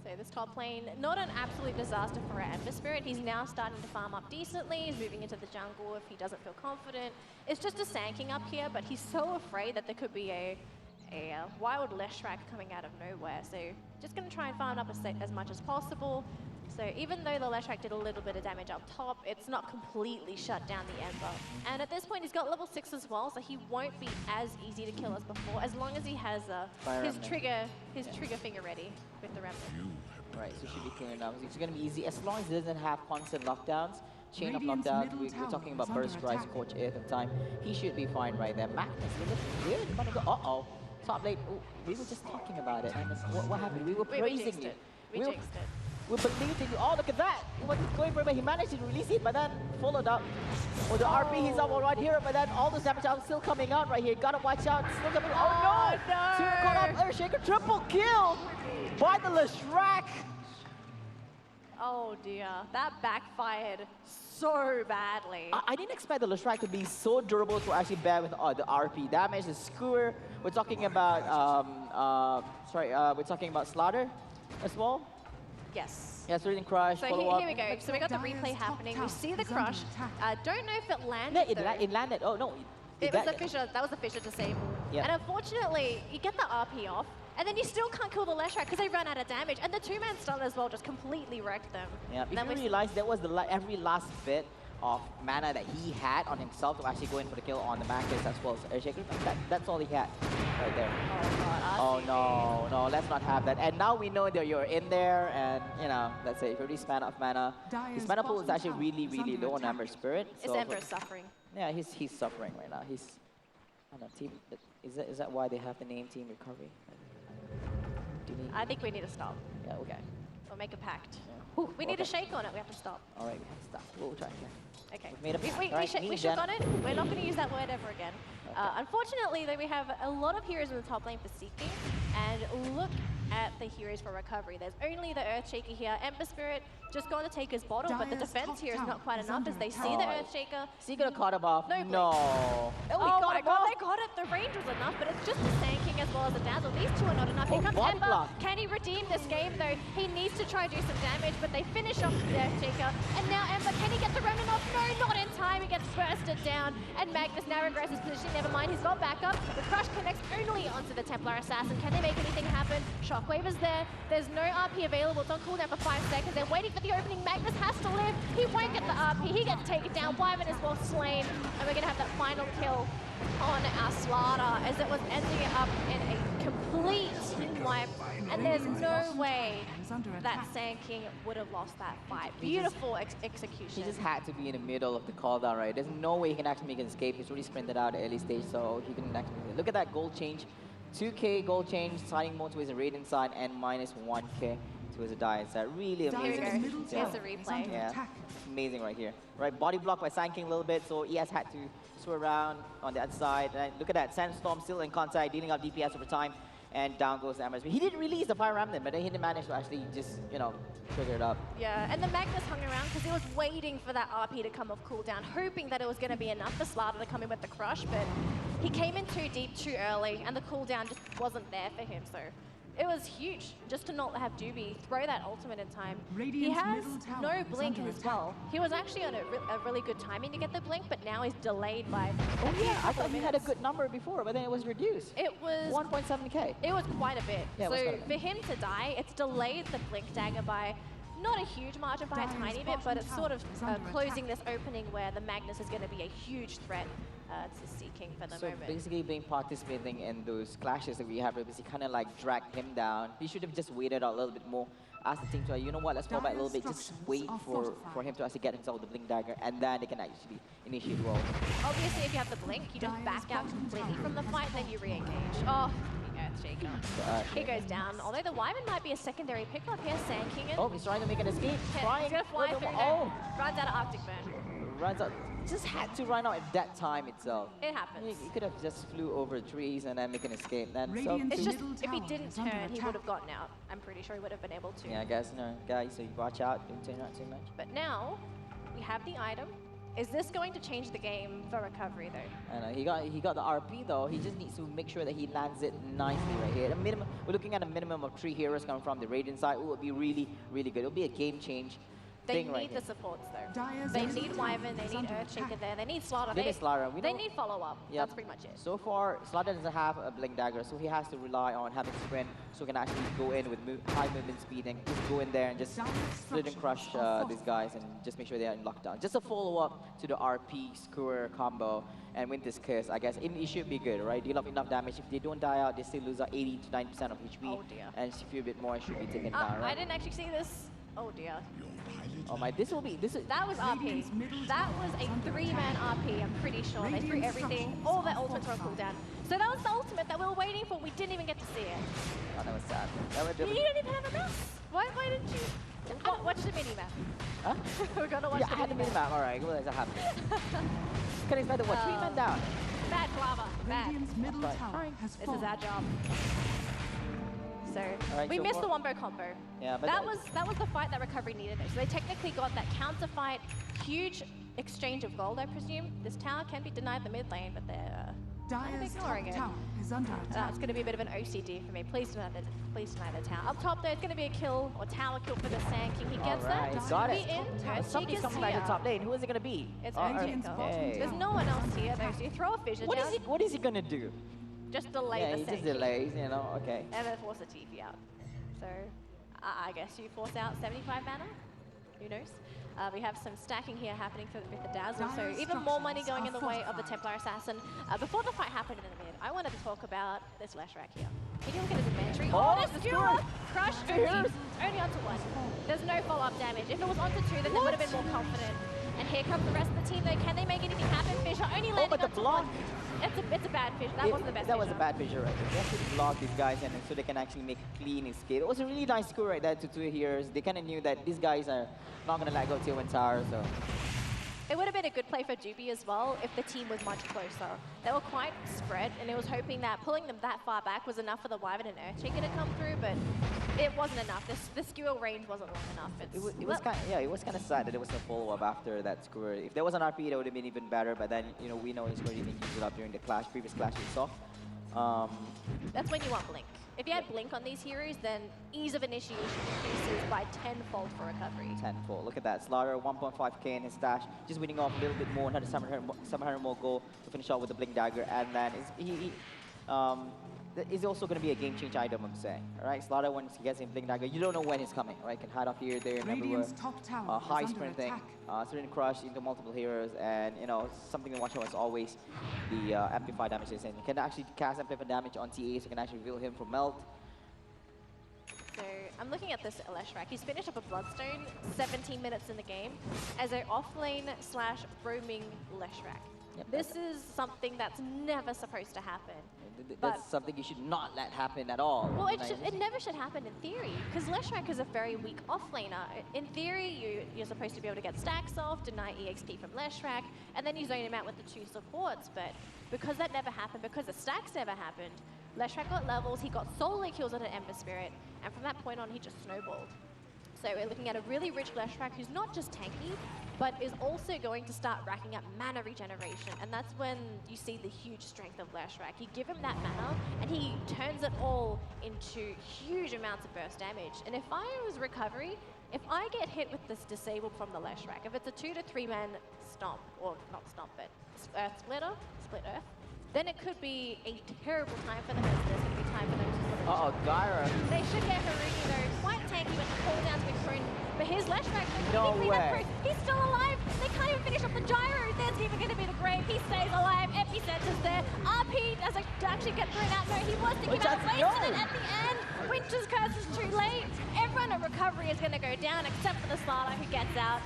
So this top lane, not an absolute disaster for our Ember Spirit. He's now starting to farm up decently. He's moving into the jungle if he doesn't feel confident. It's just a Sand King up here, but he's so afraid that there could be a a wild Leshrac coming out of nowhere. So just going to try and farm up as much as possible. So even though the Leshrac did a little bit of damage up top, it's not completely shut down the Ember. And at this point, he's got level 6 as well, so he won't be as easy to kill as before, as long as he has his trigger finger ready with the Remnant. Right, so should be clear now. It's going to be easy as long as he doesn't have constant lockdowns. Chain of lockdowns, we're talking about Burst Rise, Scorch Earth and time. He should be fine right there. Magnus, we're looking good. Gonna go, uh-oh. Top lane, ooh, we were just talking about it. And what happened? We were praising you. We jinxed it. We believed in you. Oh, look at that. He was going for it, but he managed to release it, but then followed up. Oh, the RP, he's up right here, but then all those damage are still coming out right here. Gotta watch out. Still coming. Oh, no! Two caught up, Earthshaker, triple kill by the Leshrac. Oh dear, that backfired so badly. I didn't expect the Leshrac to be so durable to actually bear with the RP damage, the skewer. We're talking about, we're talking about Slaughter as well. Yes. Yeah, Surging Crush, So here we go. So we got the replay happening. We see the crush. Don't know if it landed. No, it landed. Oh no. It was the Fissure. That was the Fissure disable. Yeah. And unfortunately, you get the RP off, and then you still can't kill the Leshrac because they run out of damage. And the two-man stun as well just completely wrecked them. Yeah, if you realize that was every last bit of mana that he had on himself to actually go in for the kill on the Magnus as well as Earthshaker. That's all he had right there. Oh God, no, let's not have that. And now we know that you're in there, and you know, let's say if you already span off mana, his mana pool is actually really low on Ember Spirit. It's Ember's suffering. Yeah, he's suffering right now. He's on a team. Is that why they have the name Team Recovery? I think we need to stop. Yeah, okay. Or make a pact. Yeah. We need a shake on it. We have to stop. All right, we have to stop. We'll try again. Okay. We've made a pact. We Right, shook on it. We're not going to use that word ever again. Unfortunately, though, we have a lot of heroes in the top lane for Seeking. And look at the heroes for recovery. There's only the Earthshaker here. Ember Spirit just got to take his bottle, but the defense here is not quite enough as they see the Earthshaker. So you could have caught him off. No. Oh my god, they got it. The range was enough, but it's just the Sand King as well as the Dazzle. These two are not enough. Here comes body Ember. block. Can he redeem this game though? He needs to try and do some damage, but they finish off the Earthshaker. And now Ember, can he get the Remnant off? No, not in time. He gets bursted down. And Magnus now regrets his position. Never mind, he's got backup. The Crush connects only onto the Templar Assassin. Can they make anything happen? Shockwave is there. There's no RP available. It's on cooldown for 5 seconds. They're waiting for the opening. Magnus has to live. He won't get the RP. He gets taken down. Wyvern is well slain. And we're going to have that final kill on our Slaughter as it was ending up in a complete team wipe. And there's no way that Sand King would have lost that fight. Beautiful execution. He just had to be in the middle of the cooldown, right? There's no way he can actually make an escape. He's already sprinted out at early stage, so he can actually look at that gold change. 2k gold change, signing mode towards a Radiant side, and minus 1k towards a Dire side. Really amazing. Here's the replay. Yeah, amazing right here. Right, body block by Sand King a little bit, so he has had to swim around on the other side. And look at that, Sandstorm still in contact, dealing out DPS over time. And down goes the Embers. He didn't release the Fire Remnant, but he didn't manage to actually just, you know, trigger it up. Yeah, and the Magnus hung around because he was waiting for that RP to come off cooldown, hoping that it was going to be enough for Slaughter to come in with the Crush, but he came in too deep, too early, and the cooldown just wasn't there for him, so it was huge just to not have Doobie throw that ultimate in time. He has no blink as well. He was actually on a really good timing to get the blink, but now he's delayed by I thought he had a good number before, but then it was reduced. It was 1.7k. It was quite a bit. Yeah, so for him to die, it's delayed the blink dagger by not a huge margin, by a tiny bit, but it's sort of closing this opening where the Magnus is going to be a huge threat to Seeking for the moment. So basically being participating in those clashes that we have, basically kind of like dragged him down. He should have just waited out a little bit more. Ask the team to, you know what, let's fall back a little bit, just wait for him to actually get himself the Blink Dagger, and then they can actually initiate roll. Obviously, if you have the Blink, you just back out completely from the fight, then you re-engage. Oh, Earthshaker. He goes down, although the Wyvern might be a secondary pickup here, Sand King. Oh, he's trying to make an escape. He's gonna fly through there. Runs out of Arctic Burn. Runs out. Just had to run out at that time itself. It happens. He could have just flew over trees and then make an escape. Then it's just, if he didn't turn, he would have gotten out. I'm pretty sure he would have been able to. Yeah, I guess, no, guys, so you watch out, don't turn out too much. But now, we have the item. Is this going to change the game for recovery, though? And he got the RP, though. He just needs to make sure that he lands it nicely right here. We're looking at a minimum of 3 heroes coming from the Radiant side. It would be really, really good. It'll be a game change They thing need right the here. supports though. Dyer's They middle need tower Wyvern, they is need under Earthshaker attack. there, they need Slaughter. They need Slaughter. We They know- need follow-up. Yep. That's pretty much it. So far, Slaughter doesn't have a Blink Dagger, so he has to rely on having sprint, so he can actually go in with high movement speed and just go in there and just split and crush these guys and just make sure they are in lockdown. Just a follow-up to the RP Skewer combo and Winter's Curse, I guess. It should be good, right? Deal enough damage. If they don't die out, they still lose 80 to 90% of HP. Oh dear. And if you a bit more, it should be taken down, I right? didn't actually see this. Oh dear. Oh my, this is... That was RP. That was a 3-man RP, I'm pretty sure. They threw everything. All their ultimates were on cooldown. So that was the ultimate that we were waiting for. We didn't even get to see it. Oh, that was sad. That would You don't even have enough. Why didn't you? Watch the mini-map. Huh? We're gonna watch Yeah, I the had the mini-map. mini-map. Alright, realize I have it. Can expect the what? 3 men down. Bad Flava. Bad. Radiant's middle Right. tower has This is fallen. our job. So Alright, we so missed far- the wombo combo. Yeah, but that was the fight that Recovery needed. So they technically got that counter fight, huge exchange of gold, I presume. This tower can be denied the mid lane, but they're Dyer's top ignoring it. tower is under attack. That's going to be a bit of an OCD for me. Please deny the tower. Up top there, it's going to be a kill or tower kill for the Sand King. He gets Alright, that. got Be it. in. Somebody's Earthshaker's coming back to here. top lane. Who is it gonna be? It's Radiant's Earthshaker. bottom Okay. There's no one else here though, so you throw a fissure What down, is he gonna do? just delay Yeah, the he Sand just King. delays, you know, okay. And then force a TP out. So I guess you force out 75 mana. Who knows? We have some stacking here happening with the Dazzle, so Dyer's even more money structures going in are the way of the fortified. Templar Assassin. Before the fight happened in the mid, I wanted to talk about this Leshrac here. Can you look at his inventory? Oh, This the skewer! skewer! Crush only onto one. There's no follow-up damage. If it was onto two, then they would have been more confident. And here comes the rest of the team though. Can they make anything happen? Fisher only landing but the onto block. one. It's a bad fish. That wasn't the best That was a Fisher. bad picture right there. They have to block these guys and so they can actually make a clean escape. It was a really nice score right there to 2 heroes. They kind of knew that these guys are not gonna let go of Tier 1 Tower, so... It would have been a good play for Doobie as well if the team was much closer. They were quite spread, and it was hoping that pulling them that far back was enough for the Wyvern and Earthshaker to come through, but it wasn't enough. The skewer range wasn't long enough. It was kind of sad that there was no follow-up after that score. If there was an RP, that would have been even better, but then, you know, we know he's already been used up during the previous clash we saw. That's when you want Blink. If you had Blink on these heroes, then ease of initiation increases by tenfold for Recovery. Tenfold. Look at that. Slaughter, 1.5k in his stash. Just winning off a little bit more, another 700 more goal to finish off with the Blink Dagger. And then is also going to be a game change item, I'm saying. All right, Slaughter, once he gets in Blink Dagger, you don't know when he's coming, right? Can hide off here, there, and everywhere. Radiant's top tower is High under sprinting, attack. sprint crush into multiple heroes, and you know, something to watch out is always the amplify damage. And you can actually cast amplify damage on TA, so you can actually reveal him from melt. So I'm looking at this Leshrac. He's finished up a Bloodstone 17 minutes in the game as an offlane / roaming Leshrac. Yep, This is something that's never supposed to happen. That's something you should not let happen at all. Well, You know, it never should happen in theory, because Leshrac is a very weak offlaner. In theory, you're supposed to be able to get stacks off, deny EXP from Leshrac, and then you zone him out with the 2 supports. But because that never happened, because the stacks never happened, Leshrac got levels, he got solo kills on an Ember Spirit, and from that point on, he just snowballed. So we're looking at a really rich Leshrac who's not just tanky, but is also going to start racking up mana regeneration. And that's when you see the huge strength of Leshrac. You give him that mana, and he turns it all into huge amounts of burst damage. And if I was Recovery, if I get hit with this disabled from the Leshrac, if it's a 2 to 3 man stomp, or not stomp, but Earth Splitter, split Earth, then it could be a terrible time for them. There's going to be time for them to sort of Gyra. They should get Haruni though. Quite tanky with the cooldown to be prune. But his Leshrac, No way. He's still alive. They can't even finish off the gyro. There's even going to be the grave. He stays alive. Epicenter's there. RP doesn't actually get thrown out. No, he was thinking about wasting it at the end. Winter's Curse is too late. Everyone at Recovery is going to go down except for the Slaughter who gets out.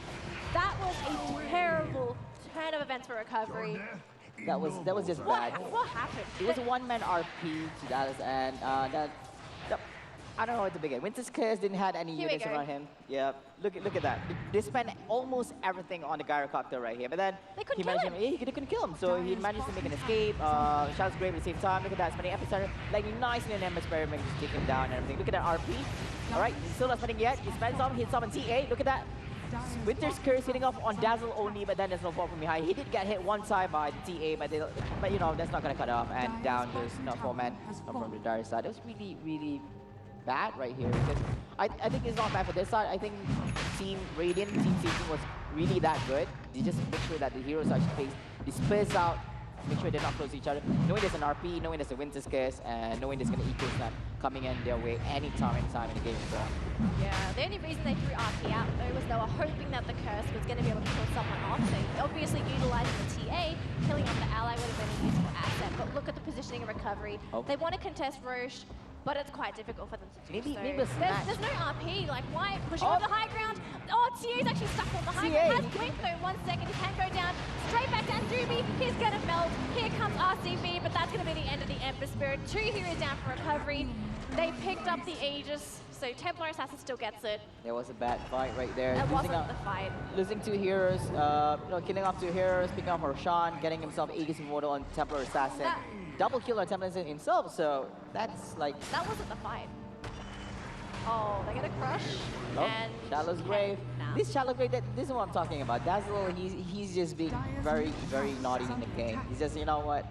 That was a terrible turn of events for Recovery. That was just bad. What happened? It was a one-man RP to Dallas, and I don't know what to begin. Winter's Curse didn't have any Here we units go. around him. Yeah, look at that. They spent almost everything on the Gyrocopter right here, but then They couldn't he kill managed him. he couldn't kill him, so he managed to make an escape. Shouts Grave at the same time. Look at that, spending Epicenter, like nicely in an experiment, just take him down and everything. Look at that RP. All right, he's still not spending yet. He spends some, hits some on TA. Look at that. Winter's Curse hitting off on Dazzle only, but then there's no fall from behind. He did get hit one time by the TA, but you know, that's not gonna cut off. And down there's no 4-man from the Dire side. It was really bad right here because I think it's not bad for this side. I think Team Radiant, Team Seeking was really that good. They just make sure that the heroes actually they space out, make sure they're not close to each other. Knowing there's an RP, knowing there's a Winter Scarce, and knowing there's going to eco snap coming in their way anytime in the game. So. Yeah, the only reason they threw RP out though was they were hoping that the curse was going to be able to kill someone off. So obviously utilizing the TA, killing off the ally would have been a useful asset. But look at the positioning and recovery. Oh. They want to contest Roche, but it's quite difficult for them to do Maybe so. a There's no RP, like why pushing Oh. on the high ground? Oh, TA's actually stuck on the high TA. ground. Has blink though, 1 second, he can go down. Straight back down, Doobie, he's gonna melt. Here comes RCB, but that's gonna be the end of the Ember Spirit. 2 heroes down for recovery. They picked up the Aegis, so Templar Assassin still gets it. There was a bad fight right there. It Losing wasn't out- the fight. Losing 2 heroes, killing off 2 heroes, picking up Roshan, getting himself Aegis Immortal on Templar Assassin. That- Double kill on Templar Assassin himself, so that's like... That wasn't the fight. Oh, they get a crush. Oh, And Shallow's Grave. Nah. This Shallow Grave, this is what I'm talking about. Dazzle, he's just being very, very naughty in the game. He's just, you know what?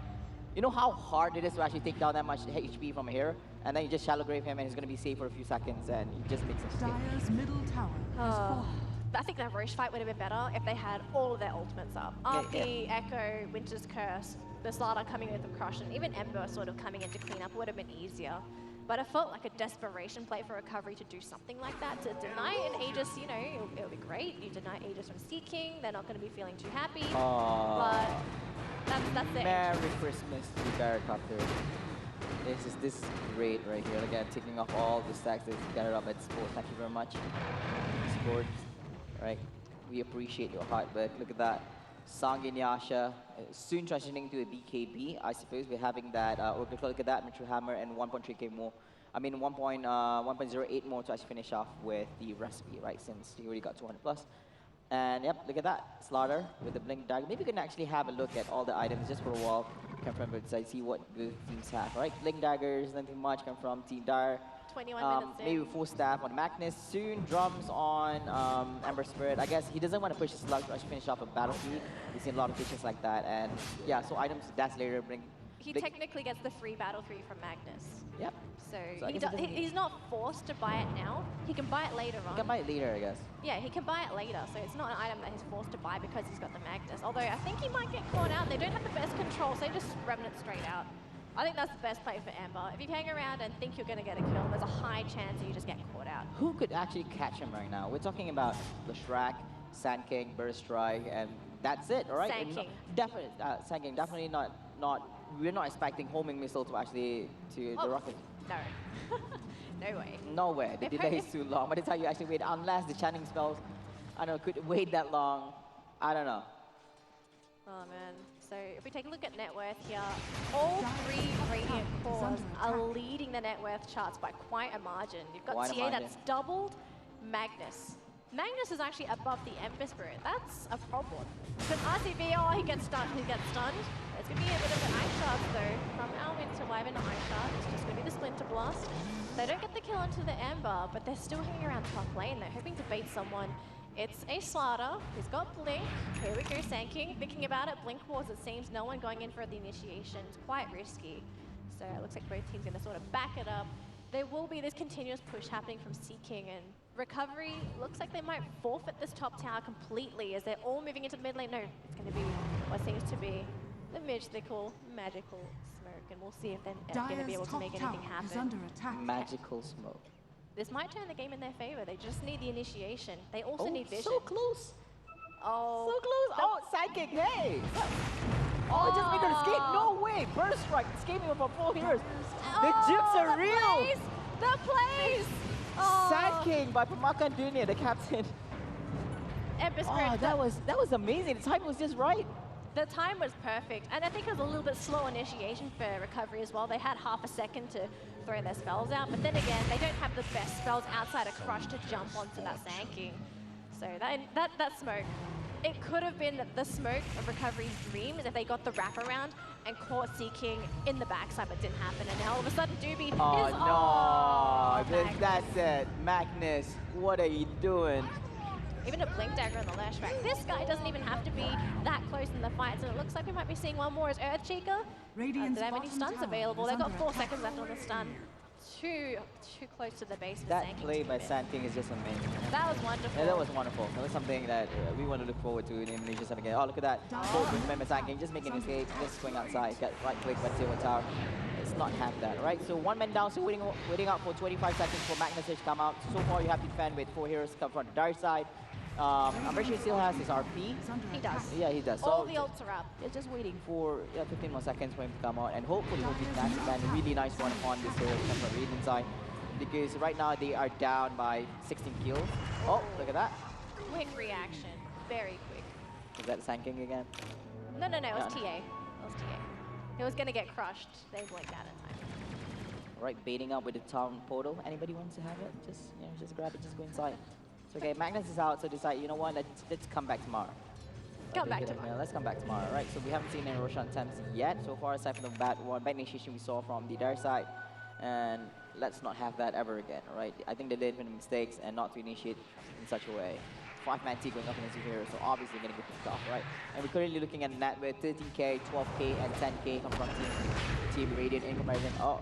You know how hard it is to actually take down that much HP from a hero? And then you just Shallow Grave him and he's going to be safe for a few seconds and he just makes a mistake. Dire's middle tower has fallen. I think that Roche fight would have been better if they had all of their ultimates up. RP, Echo, Winter's Curse, the Slaughter coming in with the Crush, and even Ember sort of coming in to clean up would have been easier. But it felt like a desperation play for Recovery to do something like that. To deny an Aegis, you know, it'll be great. You deny Aegis from Seeking, they're not going to be feeling too happy. But that's it. Merry Christmas to Barricopter. This is great right here. Again, taking off all the stacks that gathered up at Sports. Thank you very much. Sports, right? We appreciate your heart, but look at that. Sangin Yasha, soon transitioning to a BKB. I suppose we're having that, look at that, Metro Hammer and 1.3k more. I mean 1.08 more to actually finish off with the recipe, right? Since he already got 200 plus. And yep, look at that. Slaughter with the Blink Dagger. Maybe we can actually have a look at all the items just for a while. Come from both sides, see what the teams have. Right, Blink Daggers, nothing much come from Team Dire. 21 minutes in. Maybe full staff on Magnus. Soon drums on Ember Spirit. I guess he doesn't want to push his luck to actually finish off a battlefield. We've seen a lot of patients like that. And yeah, so items that's later bring. He technically gets the free Battle 3 from Magnus. Yep. So I guess it doesn't- he's not forced to buy it now. He can buy it later on. You can buy it later, I guess. Yeah, he can buy it later, so it's not an item that he's forced to buy because he's got the Magnus. Although I think he might get caught out. They don't have the best control, so they just Revenant straight out. I think that's the best play for Amber. If you hang around and think you're going to get a kill, there's a high chance that you just get caught out. Who could actually catch him right now? We're talking about Lashrak, Sand King, Burst Strike, and that's it, all right? Sand King. Definitely, Sand King, definitely not. We're not expecting homing missile to actually the rocket. No. No way. No way. The If delay is if- too long. By the time you actually wait, unless the chanting spells, I don't know, could wait that long. I don't know. Oh man. So if we take a look at net worth here, all 3 Radiant cores are leading the net worth charts by quite a margin. You've got Quite a TA margin. that's doubled Magnus. Magnus is actually above the Ember Spirit. That's a problem. Because RCB, oh, he gets stunned. It's going to be a bit of an Ice Shard though. From Alvin to Wyvern to Ice Shard, it's just going to be the Splinter Blast. They don't get the kill into the Ember, but they're still hanging around top lane. They're hoping to bait someone. It's a Slaughter who's got Blink. Here we go, Sand King. Thinking about it, Blink Wars, it seems no one going in for the initiation. It's quite risky. So it looks like both teams are going to sort of back it up. There will be this continuous push happening from Seeking, and Recovery looks like they might forfeit this top tower completely as they're all moving into the mid lane. No, it's going to be what seems to be the mystical, magical smoke, and we'll see if they're going to be able Dire's to top make tower anything is happen. under attack. Magical smoke. This might turn the game in their favor. They just need the initiation. They also need vision. so close. Oh, So close. Oh, Sidekick, hey! Oh, it just made her escape. No way. Burst Strike, escaping from 4 heroes. The jukes are the real. Plays, the plays! Oh, Sand King by Pamakan Dunia, the captain. Ember Oh, Spirit, that was amazing. The timing was just right. the time was perfect. And I think it was a little bit slow initiation for Recovery as well. They had half a second to throw their spells out. But then again, they don't have the best spells outside of Crush to jump onto that Sand King. So that smoke, it could have been the smoke of Recovery's dreams if they got the wraparound and caught Seeking in the backside, but didn't happen. And now all of a sudden, Doobie is No, that's it. Magnus, what are you doing? Even a Blink Dagger on the lash rack. This guy doesn't even have to be that close in the fights, and it looks like we might be seeing one more as Earthshaker. Do Radiant's they have any bottom stuns tower available? is They've got under 4 attack. seconds left on the stun. too close to the base for That Sanking play to by commit. Sand King is just amazing. That was wonderful. Yeah, that was wonderful. That was something that we want to look forward to in Malaysia 7 again. Oh, look at that. Both remember Sand King just making an escape, just going outside, got right click by Silver Tower. Let's not have that, right? So one man down, so waiting out for 25 seconds for Magnus to come out. So far you have to defend with 4 heroes come from the dark side. I'm pretty sure he still has his RP. He does. Yeah, he does. All So the ults are up. yeah, just waiting for 15 more seconds for him to come out, and hopefully he'll be snatched and a really nice one on this hero come from Radiant side. Because right now they are down by 16 kills. Oh, look at that. Quick reaction. Very quick. Is that Sand King again? No, it was Yeah. TA. It was TA. It was going to get crushed. They blinked out in time. Right, baiting up with the town portal. Anybody wants to have it? Just grab it, just go inside. So okay, Magnus is out, so decide, you know what, let's come back tomorrow. Come back Yeah, tomorrow. let's come back tomorrow, right? So we haven't seen any Roshan attempts yet. So far, aside from the bad initiation we saw from the dark side. And let's not have that ever again, right? I think they did make mistakes and not to initiate in such a way. 5-man T going up against you here, so obviously going to get picked off, right? And we're currently looking at net with 13k, 12k, and 10k come from Team Radiant in comparison. Oh.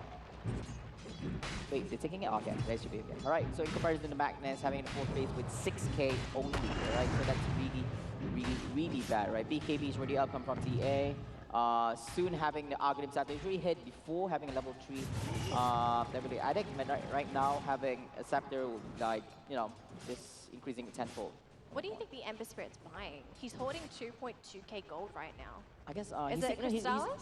Wait, they're taking it? Okay, they should be okay. Alright, so in comparison to Magnus having the 4th base with 6k only, right? So that's really bad, right? BKB is already up, come from TA. Soon having the Argon himself, he's really hit before having a level 3 level 8 addict. Right now having a scepter, like, you know, just increasing it tenfold. What do you think the Ember Spirit's buying? He's holding 2.2k gold right now. I guess Is it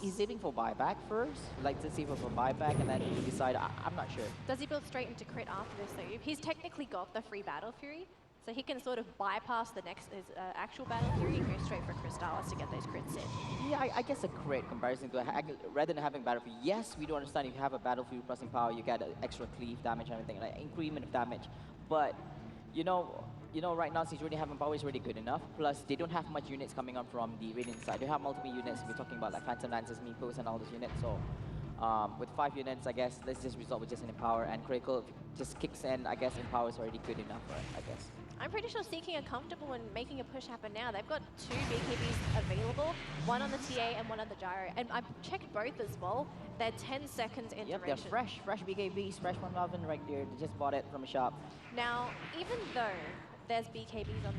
he's saving for buyback first. Like to save for buyback and then he decide. I'm not sure. Does he build straight into crit after this though? He's technically got the free Battle Fury, so he can sort of bypass the next his actual Battle Fury and go straight for Crystallis to get those crits in. Yeah, I guess a crit comparison to rather than having Battlefield. Yes, we do understand if you have a Battlefield pressing power, you get extra cleave damage and everything, like increment of damage. But you know, right now since already having power is already good enough. Plus, they don't have much units coming up from the Radiant side. They have multiple units. We're talking about like Phantom Lances, Meepos, and all those units. So with 5 units, I guess let's just result with just an Empower and critical just kicks in. I guess Empower is already good enough, right? I guess. I'm pretty sure Seeking are comfortable in making a push happen now. They've got 2 BKBs available, one on the TA and one on the Gyro. And I've checked both as well. They're 10 seconds in Yep, they're duration. fresh BKBs, fresh 1,000 right there. They just bought it from a shop. Now, even though there's BKBs on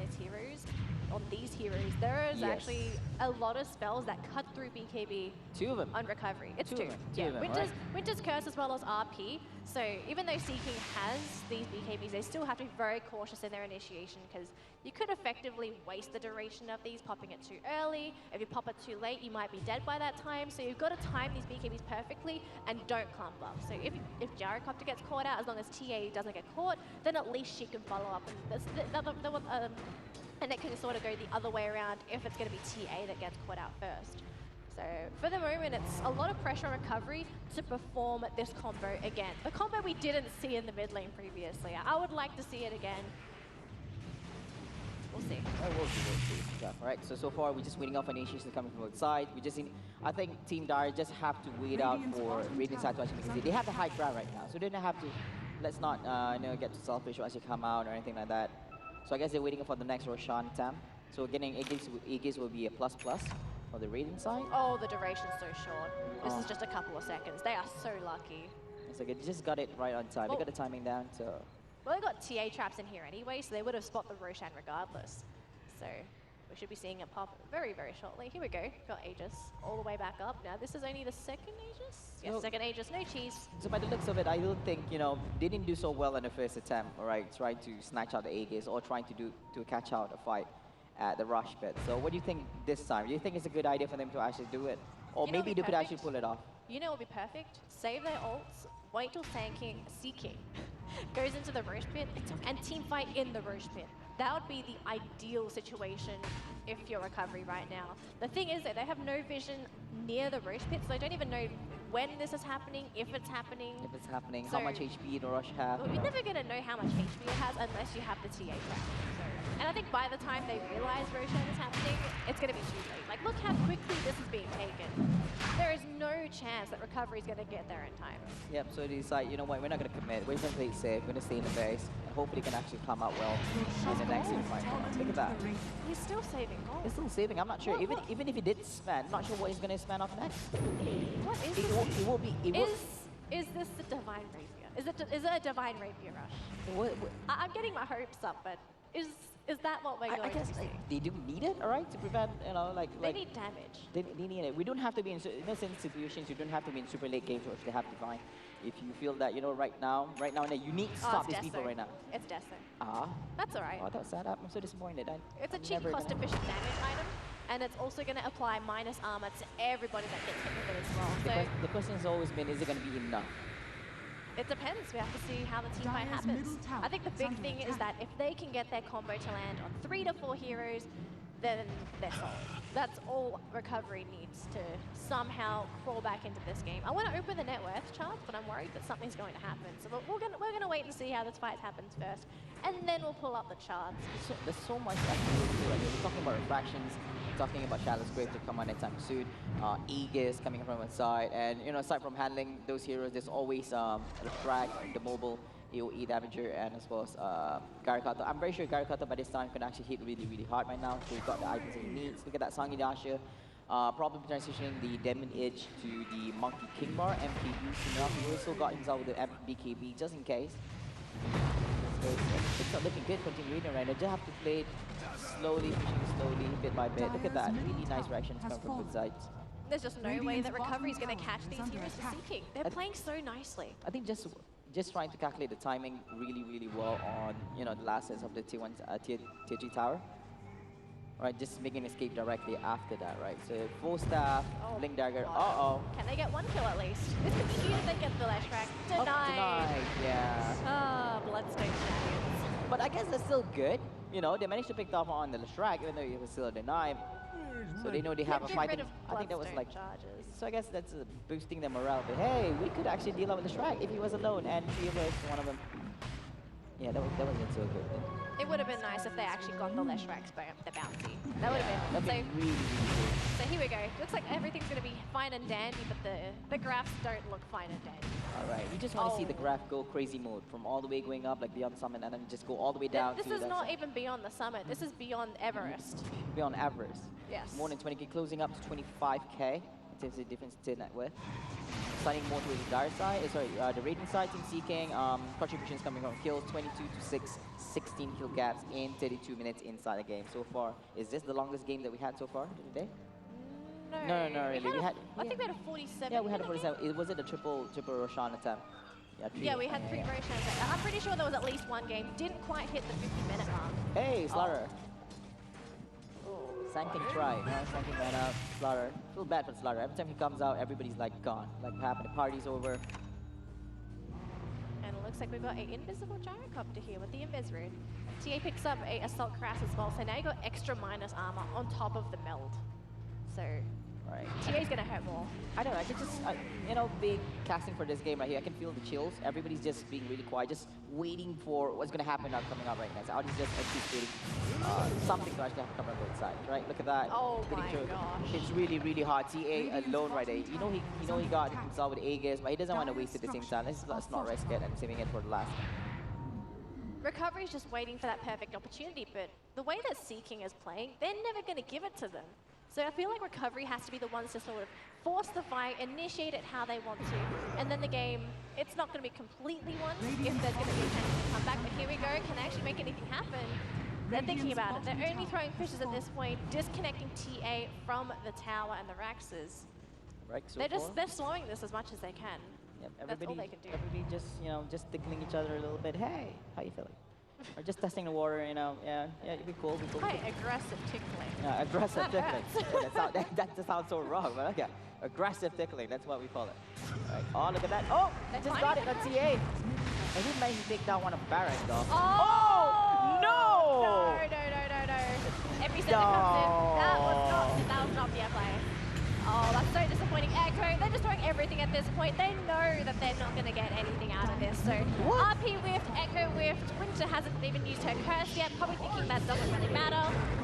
these heroes, there is Yes. actually a lot of spells that cut through BKB 2 of them. on recovery. It's Two two. of them, two of them, Winter's Curse as well as RP. So even though Seeking has these BKBs, they still have to be very cautious in their initiation because you could effectively waste the duration of these, popping it too early. If you pop it too late, you might be dead by that time. So you've got to time these BKBs perfectly and don't clump up. So if Gyrocopter gets caught out, as long as TA doesn't get caught, then at least she can follow up. And it can sort of go the other way around if it's going to be TA that gets caught out first. So for the moment, it's a lot of pressure on recovery to perform this combo again. The combo we didn't see in the mid lane previously. I would like to see it again. We'll see. Oh, we'll see. Yeah, all right, so far we're just waiting out for initiation coming from both sides. We just need, I think Team Dire just have to wait out for Radiant side to actually succeed. They have the high ground right now, so they don't have to, let's not get too selfish or actually come out or anything like that. So I guess they're waiting for the next Roshan attempt. So getting Aegis will be a ++ for the Radiant side. Oh, the duration's so short. This is just a couple of seconds. They are so lucky. It's like they just got it right on time. They got the timing down, so. Well, they got TA traps in here anyway, so they would have spot the Roshan regardless. So we should be seeing it pop very, very shortly. Here we go. Got Aegis all the way back up. Now this is only the second Aegis? Yes, second Aegis, no cheese. So by the looks of it, I don't think, they didn't do so well in the first attempt, all right, trying to snatch out the Aegis or trying to catch out a fight at the rush pit. So what do you think this time? Do you think it's a good idea for them to actually do it? Or You know, maybe it'd be they could actually perfect. pull it off? You know what would be perfect? Save their ults, wait till Seeking goes into the Roche pit, and team fight in the Roche pit. That would be the ideal situation if you're recovery right now. The thing is that they have no vision near the Roche pit, so they don't even know when this is happening, if it's happening. If it's happening, how So- much HP the rush have? Well, you're never going to know how much HP it has unless you have the TA trap. So, and I think by the time they realize Roshan is happening, it's going to be too late. Like, look how quickly this is being taken. There is no chance that recovery is going to get there in time. Yep, so they decide, you know what, we're not going to commit. We're just going to play it safe. We're going to stay in the base. And hopefully can actually come out well in the next team fight. Look at that. He's still saving gold. It's still saving. I'm not sure. What- Even if he did spend, not sure what he's going to spend off next. What is It this? will be. Is Is this the divine rapier? Is it a divine rapier rush? I'm getting my hopes up, but is that what we're going I guess to see? they do need it, all right, to prevent, They need damage. They need it. We don't have to be in certain situations. You don't have to be in super late games or if they have divine. If you feel that right now, you need to stop these people right now. It's Deso. Ah. That's all right. Oh, that was sad. I'm so disappointed. It's a I'm cheap, never gonna- cost-efficient damage item, and it's also going to apply minus armor to everybody that gets hit with it as well. So The question has always been, is it going to be enough? it depends. We have to see how the team fight Dire's happens. middle tower I think the is big under thing is attack. that if they can get their combo to land on 3 to 4 heroes, then they're solid. That's all Recovery needs to somehow crawl back into this game. I want to open the net worth charts, but I'm worried that something's going to happen. So we're gonna wait and see how this fight happens first, and then we'll pull up the charts. There's so much activity. Like, we're talking about refractions, talking about Shadow's Grave to come on anytime soon, Aegis coming from one side, and aside from handling those heroes, there's always Refract, the mobile AoE damager, and as well as Garikato. I'm very sure Garikato by this time can actually hit really, really hard right now. So he's got the items that he needs. Look at that Sangidasha. Probably transitioning the Demon Edge to the Monkey King Bar, MKB enough. He also got himself with the BKB just in case. So it's not looking good continuing right now. Just have to play it slowly, pushing slowly, bit by bit. Look at that. Really nice reactions coming from both sides. There's just no way Radiant's that Recovery is going to bottom catch tower these is under heroes for attack. Seeking. They're playing so nicely. I think just trying to calculate the timing really, really well on the last sets of the tier 3 tower. Right, just making an escape directly after that, right? So full staff, Oh, Blink Dagger. God. Can they get one kill at least? This could be huge if they get the lash track. Oh, Denied. denied, yeah. Ah, Bloodstone shenanigans. But I guess that's still good. They managed to pick up on the Lashrak, even though it was still a deny. So they know they have a Get fighting. rid of I think that was Bloodstone like. charges. So I guess that's boosting their morale. But hey, we could actually deal with the Shrek if he was alone, and three of us, one of them. Yeah, that wasn't so good. It would have been nice if they actually got the Leshrax the bounty. That would have been. That'd be really, really So here we go. Looks like everything's going to be fine and dandy, but the graphs don't look fine and dandy. good. All right, you just want to see the Oh. graph go crazy mode from all the way going up, like beyond summit, and then just go all the way down This to is that not side. even beyond the summit. This is beyond Everest. Beyond Everest. Yes. More than 20k, closing up to 25k in terms of difference to net worth. Starting more towards the dire side, the rating side, Team Seeking, contributions coming from kills, 22 to 6, 16 kill gaps in 32 minutes inside the game. So far, is this the longest game that we had so far today? No, No, really. I think we had a 47. Yeah, we had a minute 47. Was it a triple Roshan attempt? Yeah, we had 3 rotations. I'm pretty sure there was at least one game. Didn't quite hit the 50-minute mark. Hey, Slaughter. Oh. Sanking try. No, Sanking ran out. Slaughter. Feel bad for Slaughter. Every time he comes out, everybody's like gone. Like what happened? The party's over. And it looks like we've got an invisible gyrocopter here with the Invis rune. TA picks up a Assault Crass as well, so now you got extra minus armor on top of the meld. So Right. TA's gonna hurt more. I don't know. I can just, being casting for this game right here, I can feel the chills. Everybody's just being really quiet, just waiting for what's going to happen now coming up right now. So Audi's just anticipating something to actually have to come on both sides, right? Look at that. Oh Getting my through. gosh. It's really, really hard. TA alone right there. You know he got himself with Aegis, but he doesn't want to waste it at the same time. Let's not risk it and saving it for the last. Recovery's just waiting for that perfect opportunity, but the way that Seeking is playing, they're never gonna give it to them. So I feel like Recovery has to be the ones to sort of force the fight, initiate it how they want to, and then the game, it's not going to be completely won if there's going to be a chance to come back. But here we go, can they actually make anything happen? They're thinking about it. They're only throwing fishes at this point, disconnecting TA from the tower and the Raxes. Right, so They're slowing this as much as they can. Yep, That's all they can do. Everybody just, just tickling each other a little bit. Hey, how you feeling? Or just testing the water, yeah, it'd be cool. Quite aggressive tickling. Yeah, aggressive That tickling. hurts. Yeah, that just sounds so wrong, but okay. Aggressive tickling, that's what we call it. Right. Oh, look at that. Oh, That's just fine. got it, that's TA. I didn't manage to take down one of Baron, though. Oh! No! No. Every center comes in. That was not fair play. Oh, that's so disappointing. Echo, they're just throwing everything at this point. They know that they're not going to get anything out of this. So RP whiffed, Echo whiffed. Winter hasn't even used her curse yet, probably thinking that doesn't really matter.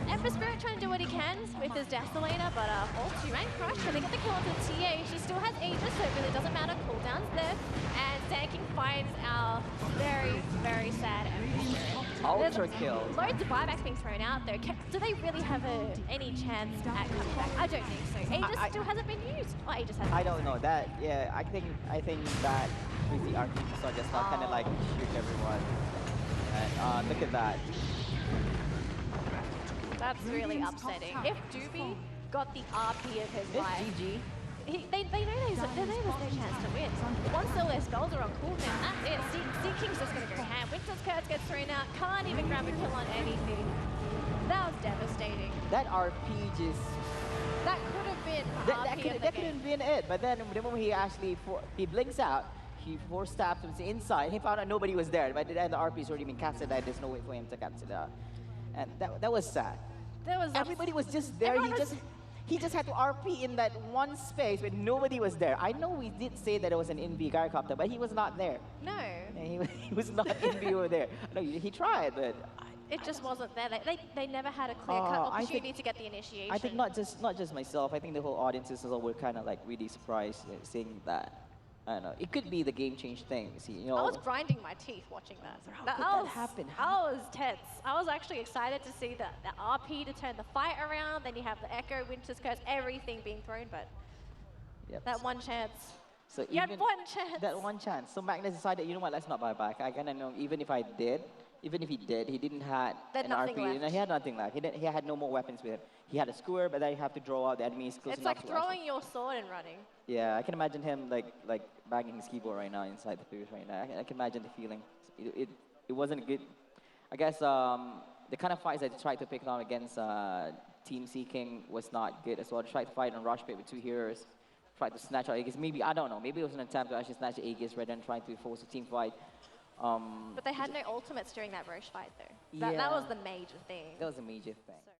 Ember Spirit trying to do what he can with his Desolator, but all 2-rank crush, trying to get the kill onto the TA. She still has Aegis, so it really doesn't matter. Cooldown's there. And Sanking finds our very, very sad Ember Spirit. Oh, for sure kill. Loads of buybacks being thrown out there. Do they really have any chance at coming back? I don't think so. Aegis still hasn't been used. Oh, Aegis hasn't. I don't know that. Yeah, I think that with the RP so just kind of like shoot everyone. And look at that. That's really upsetting. If Doobie got the RP of his It's life, GG. they know there's no chance to win. Once all their spells are on cooldown, that's it. Seeking's just going to go ham. Winter's Curse gets thrown out. Can't even grab a kill on anything. That was devastating. That RP just... That could have been the RP of the That game. could have been it. But then the moment he actually he blinks out, he force stabs him inside. He found out nobody was there. By the end, the RP's already been casted out. There's no way for him to cast it out. And that was sad. Everybody was just there. He just had to RP in that one space when nobody was there. I know we did say that it was an NV Gyrocopter, but he was not there. No. Yeah, he was not NV over there. No, he tried, but... It just wasn't there. They never had a clear-cut opportunity to get the initiation. I think not just myself. I think the whole audiences as well were kind of like really surprised seeing that. I don't know. It could be the game change thing. See, you know. I was grinding my teeth watching that. How could that happen? I was tense. I was actually excited to see the RP to turn the fight around. Then you have the Echo, Winter's Curse, everything being thrown, but that one chance. So you had one chance. That one chance. So Magnus decided, you know what? Let's not buy back. I kind of know. Even if he did, he didn't have an RP. Left. He had nothing left. He had no more weapons with him. He had a skewer, but then you have to draw out the enemies close enough. It's like throwing your sword and running. Yeah, I can imagine him like banging his keyboard right now inside the booth right now. I can imagine the feeling. It wasn't good. I guess the kind of fights that they tried to pick on against Team Seeking was not good as well. They tried to fight on Rush Pit with two heroes. Tried to snatch out Aegis. Maybe, I don't know. Maybe it was an attempt to actually snatch Aegis rather than trying to force a team fight. But they had no ultimates during that Roche fight, though. That was the major thing. That was a major thing. So